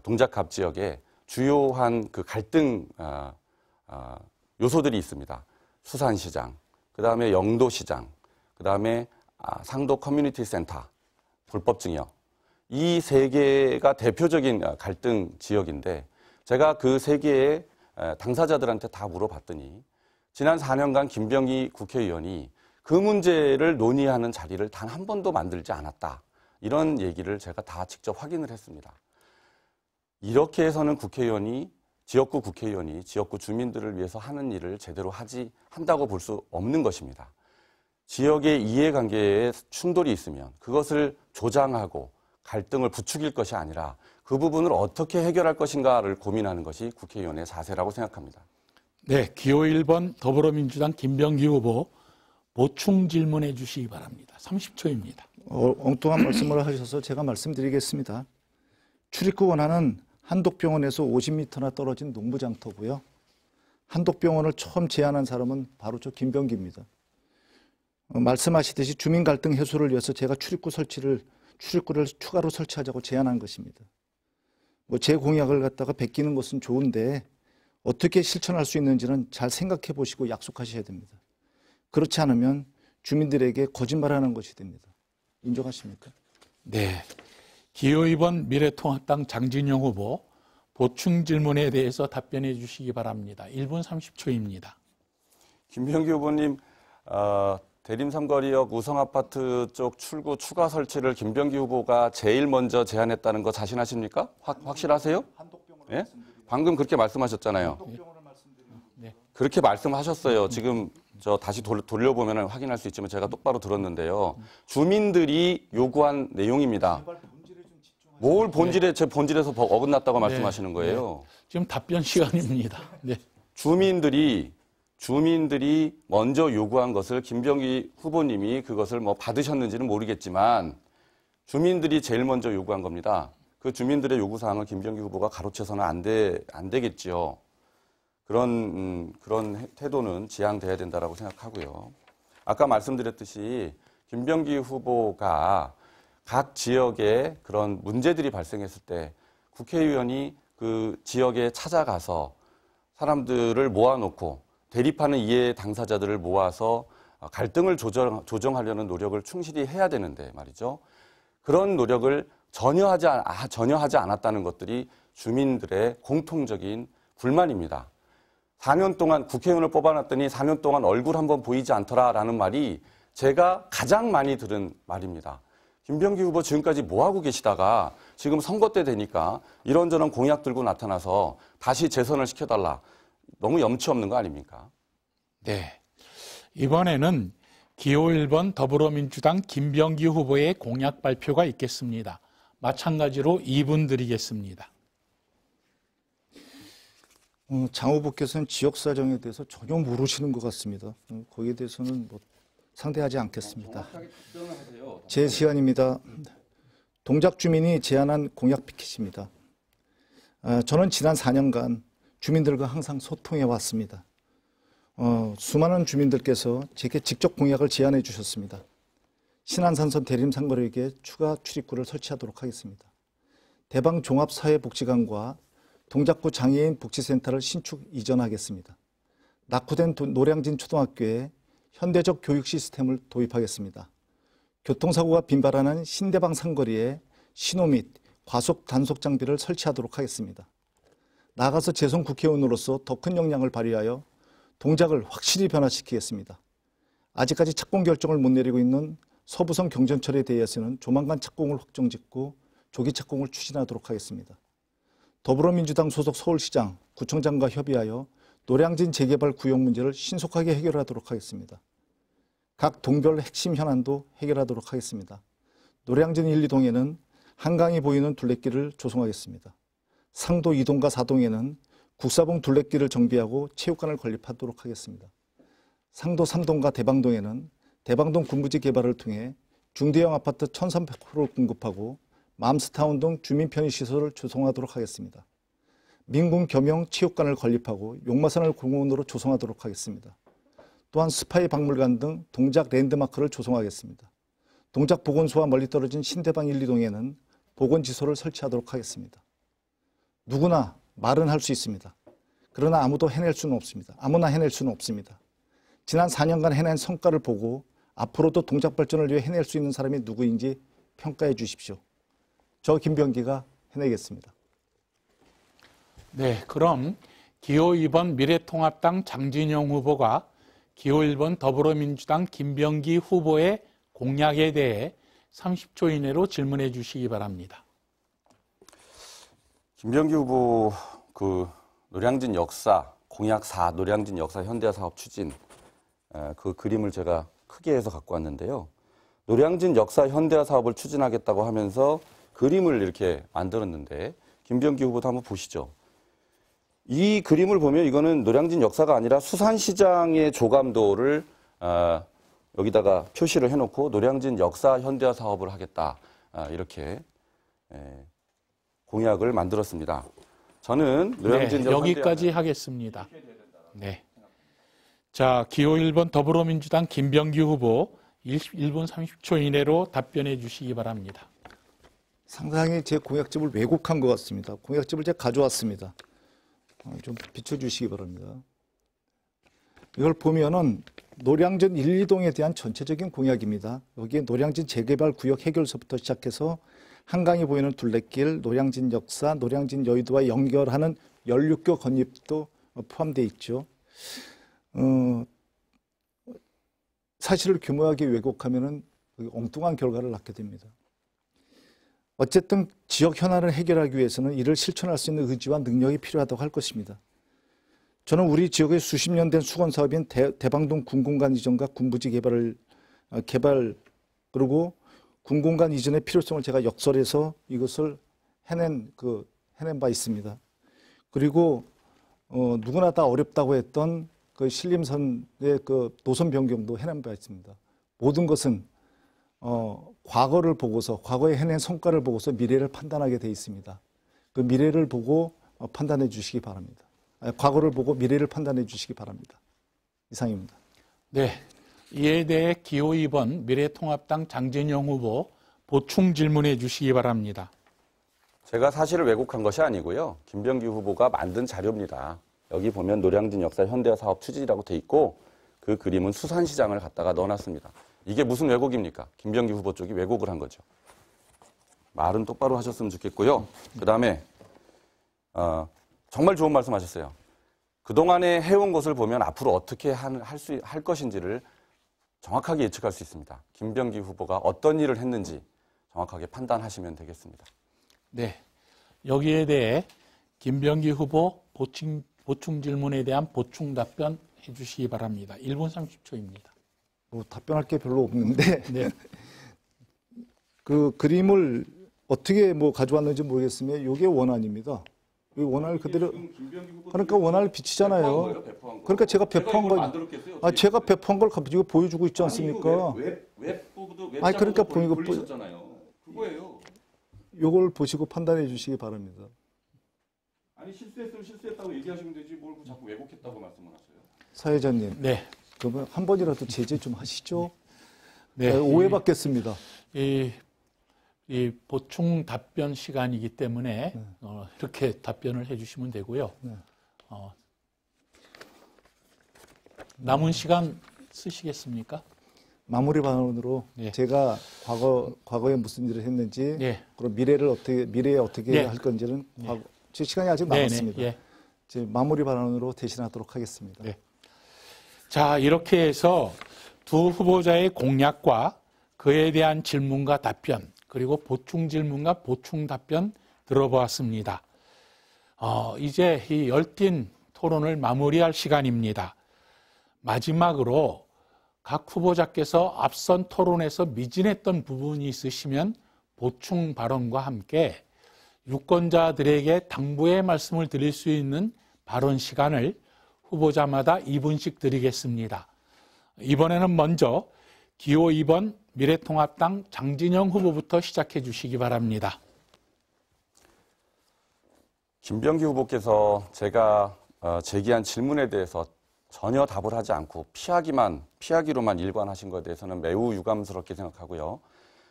동작갑 지역에 주요한 그 갈등 요소들이 있습니다. 수산시장, 그 다음에 영도시장, 그 다음에 상도 커뮤니티 센터, 불법증여. 이 세 개가 대표적인 갈등 지역인데 제가 그 세 개의 당사자들한테 다 물어봤더니 지난 4년간 김병기 국회의원이 그 문제를 논의하는 자리를 단 한 번도 만들지 않았다. 이런 얘기를 제가 다 직접 확인을 했습니다. 이렇게 해서는 지역구 국회의원이 지역구 주민들을 위해서 하는 일을 제대로 한다고 볼 수 없는 것입니다. 지역의 이해관계에 충돌이 있으면 그것을 조장하고 갈등을 부추길 것이 아니라 그 부분을 어떻게 해결할 것인가를 고민하는 것이 국회의원의 자세라고 생각합니다. 네, 기호 1번 더불어민주당 김병기 후보 보충 질문해 주시기 바랍니다. 30초입니다. 엉뚱한 말씀을 하셔서 제가 말씀드리겠습니다. 출입구 원안은 한독병원에서 50m나 떨어진 농부장터고요. 한독병원을 처음 제안한 사람은 바로 저 김병기입니다. 말씀하시듯이 주민 갈등 해소를 위해서 제가 출입구를 추가로 설치하자고 제안한 것입니다. 제 공약을 갖다가 베끼는 것은 좋은데 어떻게 실천할 수 있는지는 잘 생각해 보시고 약속하셔야 됩니다. 그렇지 않으면 주민들에게 거짓말하는 것이 됩니다. 인정하십니까? 네. 기호 2번 미래통합당 장진영 후보 보충 질문에 대해서 답변해 주시기 바랍니다. 1분 30초입니다. 김병기 후보님, 대림 삼거리역 우성아파트 쪽 출구 추가 설치를 김병기 후보가 제일 먼저 제안했다는 거 자신하십니까? 확실하세요? 예? 방금 그렇게 말씀하셨잖아요. 네. 그렇게 말씀하셨어요. 지금 다시 돌려보면 확인할 수 있지만 제가 똑바로 들었는데요. 주민들이 요구한 내용입니다. 뭘 본질에, 제 본질에서 어긋났다고 말씀하시는 거예요? 네. 지금 답변 시간입니다. 네. 주민들이 먼저 요구한 것을 김병기 후보님이 그것을 뭐 받으셨는지는 모르겠지만 주민들이 제일 먼저 요구한 겁니다. 그 주민들의 요구사항을 김병기 후보가 가로채서는 안 되겠죠. 그런 태도는 지양돼야 된다라고 생각하고요. 아까 말씀드렸듯이 김병기 후보가 각 지역에 그런 문제들이 발생했을 때 국회의원이 그 지역에 찾아가서 사람들을 모아놓고 대립하는 이해 당사자들을 모아서 갈등을 조정하려는 노력을 충실히 해야 되는데 말이죠. 그런 노력을 전혀 하지 않았다는 것들이 주민들의 공통적인 불만입니다. 4년 동안 국회의원을 뽑아놨더니 4년 동안 얼굴 한번 보이지 않더라라는 말이 제가 가장 많이 들은 말입니다. 김병기 후보 지금까지 뭐하고 계시다가 지금 선거 때 되니까 이런저런 공약 들고 나타나서 다시 재선을 시켜달라. 너무 염치 없는 거 아닙니까? 네. 이번에는 기호 1번 더불어민주당 김병기 후보의 공약 발표가 있겠습니다. 마찬가지로 2분 드리겠습니다. 장 후보께서는 지역 사정에 대해서 전혀 모르시는 것 같습니다. 거기에 대해서는 뭐 상대하지 않겠습니다. 제 시간입니다. 동작 주민이 제안한 공약 피켓입니다. 저는 지난 4년간 주민들과 항상 소통해 왔습니다. 수많은 주민들께서 제게 직접 공약을 제안해 주셨습니다. 신안산선 대림 상거리역에 추가 출입구를 설치하도록 하겠습니다. 대방 종합사회복지관과 동작구 장애인 복지센터를 신축 이전하겠습니다. 낙후된 노량진 초등학교에 현대적 교육 시스템을 도입하겠습니다. 교통사고가 빈발하는 신대방 상거리에 신호 및 과속 단속 장비를 설치하도록 하겠습니다. 나아가서 재선 국회의원으로서 더 큰 역량을 발휘하여 동작을 확실히 변화시키겠습니다. 아직까지 착공 결정을 못 내리고 있는 서부성 경전철에 대해서는 조만간 착공을 확정짓고 조기 착공을 추진하도록 하겠습니다. 더불어민주당 소속 서울시장, 구청장과 협의하여 노량진 재개발 구역 문제를 신속하게 해결하도록 하겠습니다. 각 동별 핵심 현안도 해결하도록 하겠습니다. 노량진 1, 2동에는 한강이 보이는 둘레길을 조성하겠습니다. 상도 2동과 4동에는 국사봉 둘레길을 정비하고 체육관을 건립하도록 하겠습니다. 상도 3동과 대방동에는 대방동 군부지 개발을 통해 중대형 아파트 1,300호를 공급하고 맘스타운 등 주민 편의시설을 조성하도록 하겠습니다. 민군 겸용 체육관을 건립하고 용마산을 공원으로 조성하도록 하겠습니다. 또한 스파이 박물관 등 동작 랜드마크를 조성하겠습니다. 동작 보건소와 멀리 떨어진 신대방 1, 2동에는 보건지소를 설치하도록 하겠습니다. 누구나 말은 할 수 있습니다. 그러나 아무나 해낼 수는 없습니다. 지난 4년간 해낸 성과를 보고 앞으로도 동작 발전을 위해 해낼 수 있는 사람이 누구인지 평가해 주십시오. 저 김병기가 해내겠습니다. 네, 그럼 기호 2번 미래통합당 장진영 후보가 기호 1번 더불어민주당 김병기 후보의 공약에 대해 30초 이내로 질문해 주시기 바랍니다. 김병기 후보 노량진 역사 공약 4 노량진 역사 현대화 사업 추진 그 그림을 제가 크게 해서 갖고 왔는데요. 노량진 역사 현대화 사업을 추진하겠다고 하면서 그림을 이렇게 만들었는데 김병기 후보도 한번 보시죠. 이 그림을 보면 이거는 노량진 역사가 아니라 수산시장의 조감도를 여기다가 표시를 해놓고 노량진 역사 현대화 사업을 하겠다 이렇게 공약을 만들었습니다. 저는 노량진 여기까지 하겠습니다. 네. 자, 기호 1번 더불어민주당 김병기 후보 1분 30초 이내로 답변해 주시기 바랍니다. 상당히 제 공약집을 왜곡한 것 같습니다. 공약집을 제가 가져왔습니다. 좀 비춰주시기 바랍니다. 이걸 보면은 노량진 1, 2동에 대한 전체적인 공약입니다. 여기에 노량진 재개발 구역 해결서부터 시작해서 한강이 보이는 둘레길, 노량진 역사, 노량진 여의도와 연결하는 연륙교 건립도 포함되어 있죠. 사실을 교묘하게 왜곡하면은 엉뚱한 결과를 낳게 됩니다. 어쨌든 지역 현안을 해결하기 위해서는 이를 실천할 수 있는 의지와 능력이 필요하다고 할 것입니다. 저는 우리 지역의 수십 년 된 수건 사업인 대방동 군공간 이전과 군부지 개발 그리고 군공간 이전의 필요성을 제가 역설해서 이것을 해낸 바 있습니다. 그리고 누구나 다 어렵다고 했던 그 신림선의 그 노선 변경도 해낸 바 있습니다. 모든 것은 과거를 보고서 과거에 해낸 성과를 보고서 미래를 판단하게 돼 있습니다. 그 미래를 보고 판단해 주시기 바랍니다. 과거를 보고 미래를 판단해 주시기 바랍니다. 이상입니다. 네, 이에 대해 기호 2번 미래통합당 장진영 후보 보충 질문해 주시기 바랍니다. 제가 사실을 왜곡한 것이 아니고요. 김병기 후보가 만든 자료입니다. 여기 보면 노량진 역사 현대화 사업 추진이라고 돼 있고 그 그림은 수산시장을 갖다가 넣어놨습니다. 이게 무슨 왜곡입니까? 김병기 후보 쪽이 왜곡을 한 거죠. 말은 똑바로 하셨으면 좋겠고요. 그 다음에 정말 좋은 말씀 하셨어요. 그동안에 해온 것을 보면 앞으로 어떻게 할 것인지를 정확하게 예측할 수 있습니다. 김병기 후보가 어떤 일을 했는지 정확하게 판단하시면 되겠습니다. 네, 여기에 대해 김병기 후보 보충 질문에 대한 보충 답변 해주시기 바랍니다. 1분 30초입니다. 답변할 게 별로 없는데 네. 그 그림을 어떻게 가져왔는지 모르겠으면 이게 원안입니다. 이 원안을 그대로 그러니까 원안을 비치잖아요. 그러니까 제가 배포한 거 제가 배포한 걸 가지고 보여주고 있지 않습니까? 그러니까 보여주셨잖아요. 그거예요. 이걸 보시고 판단해 주시기 바랍니다. 아니 실수했으면 실수했다고 얘기하시면 되지 뭘 자꾸 왜곡했다고 말씀을 하세요. 사회자님. 네. 그러면 한 번이라도 제재 좀 하시죠. 네. 오해받겠습니다. 이 보충 답변 시간이기 때문에 이렇게 답변을 해주시면 되고요. 네. 남은 시간 쓰시겠습니까? 마무리 발언으로 네. 제가 과거에 무슨 일을 했는지 네. 그리고 미래에 어떻게 네. 할 건지는 제 시간이 아직 남았습니다. 네. 제 마무리 발언으로 대신하도록 하겠습니다. 네. 자, 이렇게 해서 두 후보자의 공약과 그에 대한 질문과 답변 그리고 보충 질문과 보충 답변 들어보았습니다. 이제 이 열띤 토론을 마무리할 시간입니다. 마지막으로 각 후보자께서 앞선 토론에서 미진했던 부분이 있으시면 보충 발언과 함께 유권자들에게 당부의 말씀을 드릴 수 있는 발언 시간을 후보자마다 2분씩 드리겠습니다. 이번에는 먼저 기호 2번 미래통합당 장진영 후보부터 시작해 주시기 바랍니다. 김병기 후보께서 제가 제기한 질문에 대해서 전혀 답을 하지 않고 피하기로만 일관하신 것에 대해서는 매우 유감스럽게 생각하고요.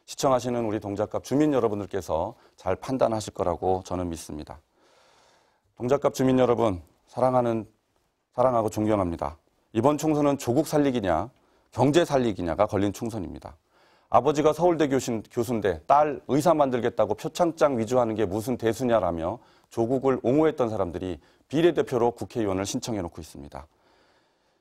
시청하시는 우리 동작갑 주민 여러분들께서 잘 판단하실 거라고 저는 믿습니다. 동작갑 주민 여러분, 사랑하고 존경합니다. 이번 총선은 조국 살리기냐, 경제 살리기냐가 걸린 총선입니다. 아버지가 서울대 교수인데 딸 의사 만들겠다고 표창장 위조하는 게 무슨 대수냐라며 조국을 옹호했던 사람들이 비례대표로 국회의원을 신청해놓고 있습니다.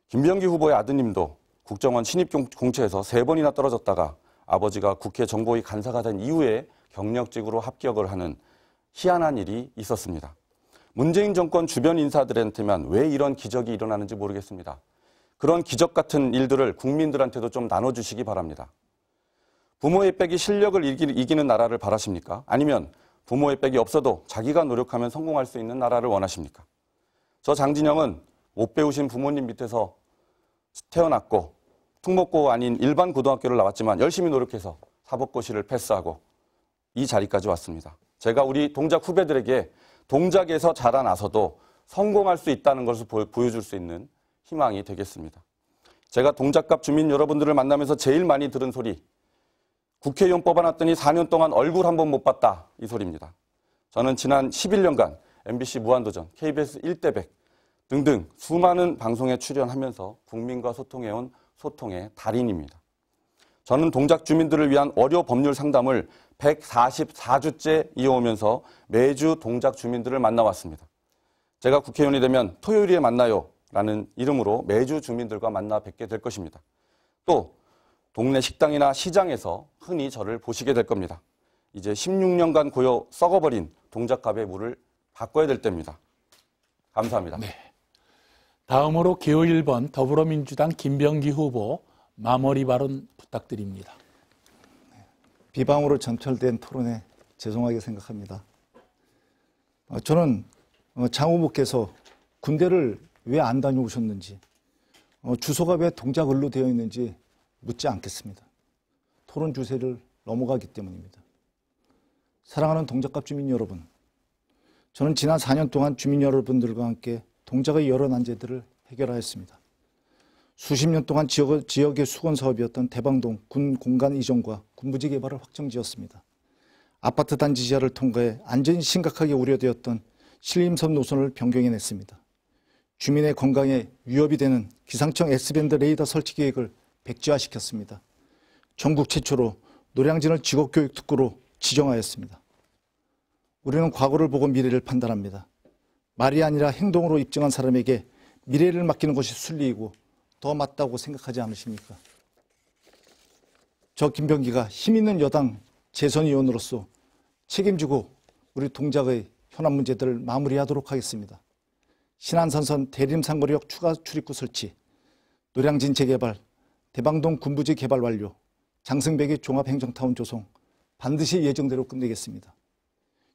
김병기 후보의 아드님도 국정원 신입 공채에서 3번이나 떨어졌다가 아버지가 국회 정보위 간사가 된 이후에 경력직으로 합격을 하는 희한한 일이 있었습니다. 문재인 정권 주변 인사들한테만 왜 이런 기적이 일어나는지 모르겠습니다. 그런 기적 같은 일들을 국민들한테도 좀 나눠주시기 바랍니다. 부모의 백이 실력을 이기는 나라를 바라십니까? 아니면 부모의 백이 없어도 자기가 노력하면 성공할 수 있는 나라를 원하십니까? 저 장진영은 못 배우신 부모님 밑에서 태어났고 특목고 아닌 일반 고등학교를 나왔지만 열심히 노력해서 사법고시를 패스하고 이 자리까지 왔습니다. 제가 우리 동작 후배들에게 동작에서 자라나서도 성공할 수 있다는 것을 보여줄 수 있는 희망이 되겠습니다. 제가 동작갑 주민 여러분들을 만나면서 제일 많이 들은 소리, 국회의원 뽑아놨더니 4년 동안 얼굴 한 번 못 봤다, 이 소리입니다. 저는 지난 11년간 MBC 무한도전, KBS 1대100 등등 수많은 방송에 출연하면서 국민과 소통해온 소통의 달인입니다. 저는 동작 주민들을 위한 어려 법률 상담을 144주째 이어오면서 매주 동작 주민들을 만나왔습니다. 제가 국회의원이 되면 토요일에 만나요 라는 이름으로 매주 주민들과 만나 뵙게 될 것입니다. 또 동네 식당이나 시장에서 흔히 저를 보시게 될 겁니다. 이제 16년간 고여 썩어버린 동작갑의 물을 바꿔야 될 때입니다. 감사합니다. 네. 다음으로 기호 1번 더불어민주당 김병기 후보 마무리 발언 부탁드립니다. 비방으로 점철된 토론에 죄송하게 생각합니다. 저는 장 후보께서 군대를 왜 안 다녀오셨는지, 주소가 왜 동작을로 되어 있는지 묻지 않겠습니다. 토론 주제를 넘어가기 때문입니다. 사랑하는 동작갑 주민 여러분, 저는 지난 4년 동안 주민 여러분들과 함께 동작의 여러 난제들을 해결하였습니다. 수십 년 동안 지역의 수건 사업이었던 대방동 군 공간 이전과 군부지 개발을 확정지었습니다. 아파트 단지 지하를 통과해 안전이 심각하게 우려되었던 신림선 노선을 변경해냈습니다. 주민의 건강에 위협이 되는 기상청 S밴드 레이더 설치 계획을 백지화시켰습니다. 전국 최초로 노량진을 직업교육특구로 지정하였습니다. 우리는 과거를 보고 미래를 판단합니다. 말이 아니라 행동으로 입증한 사람에게 미래를 맡기는 것이 순리이고 더 맞다고 생각하지 않으십니까? 저 김병기가 힘있는 여당 재선의원으로서 책임지고 우리 동작의 현안 문제들을 마무리하도록 하겠습니다. 신안선선 대림상거리역 추가 출입구 설치, 노량진 재개발, 대방동 군부지 개발 완료, 장승배기 종합행정타운 조성 반드시 예정대로 끝내겠습니다.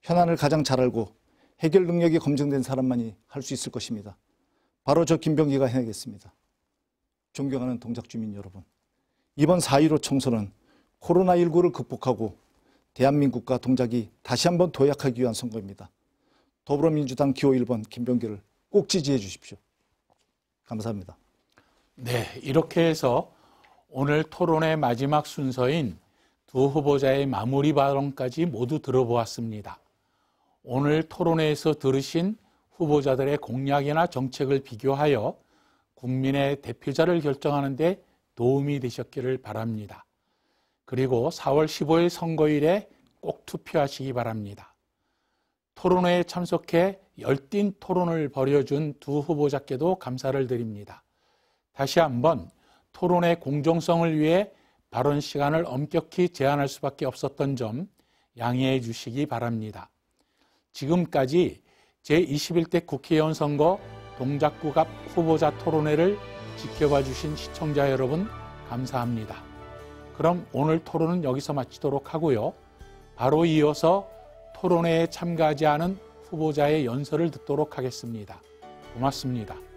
현안을 가장 잘 알고 해결 능력이 검증된 사람만이 할 수 있을 것입니다. 바로 저 김병기가 해내겠습니다. 존경하는 동작 주민 여러분, 이번 4.15 총선은 코로나19를 극복하고 대한민국과 동작이 다시 한번 도약하기 위한 선거입니다. 더불어민주당 기호 1번 김병기를 꼭 지지해 주십시오. 감사합니다. 네, 이렇게 해서 오늘 토론의 마지막 순서인 두 후보자의 마무리 발언까지 모두 들어보았습니다. 오늘 토론회에서 들으신 후보자들의 공약이나 정책을 비교하여 국민의 대표자를 결정하는 데 도움이 되셨기를 바랍니다. 그리고 4월 15일 선거일에 꼭 투표하시기 바랍니다. 토론회에 참석해 열띤 토론을 벌여준 두 후보자께도 감사를 드립니다. 다시 한번 토론의 공정성을 위해 발언 시간을 엄격히 제한할 수밖에 없었던 점 양해해 주시기 바랍니다. 지금까지 제21대 국회의원 선거 동작구갑 후보자 토론회를 지켜봐 주신 시청자 여러분 감사합니다. 그럼 오늘 토론은 여기서 마치도록 하고요. 바로 이어서 토론회에 참가하지 않은 후보자의 연설을 듣도록 하겠습니다. 고맙습니다.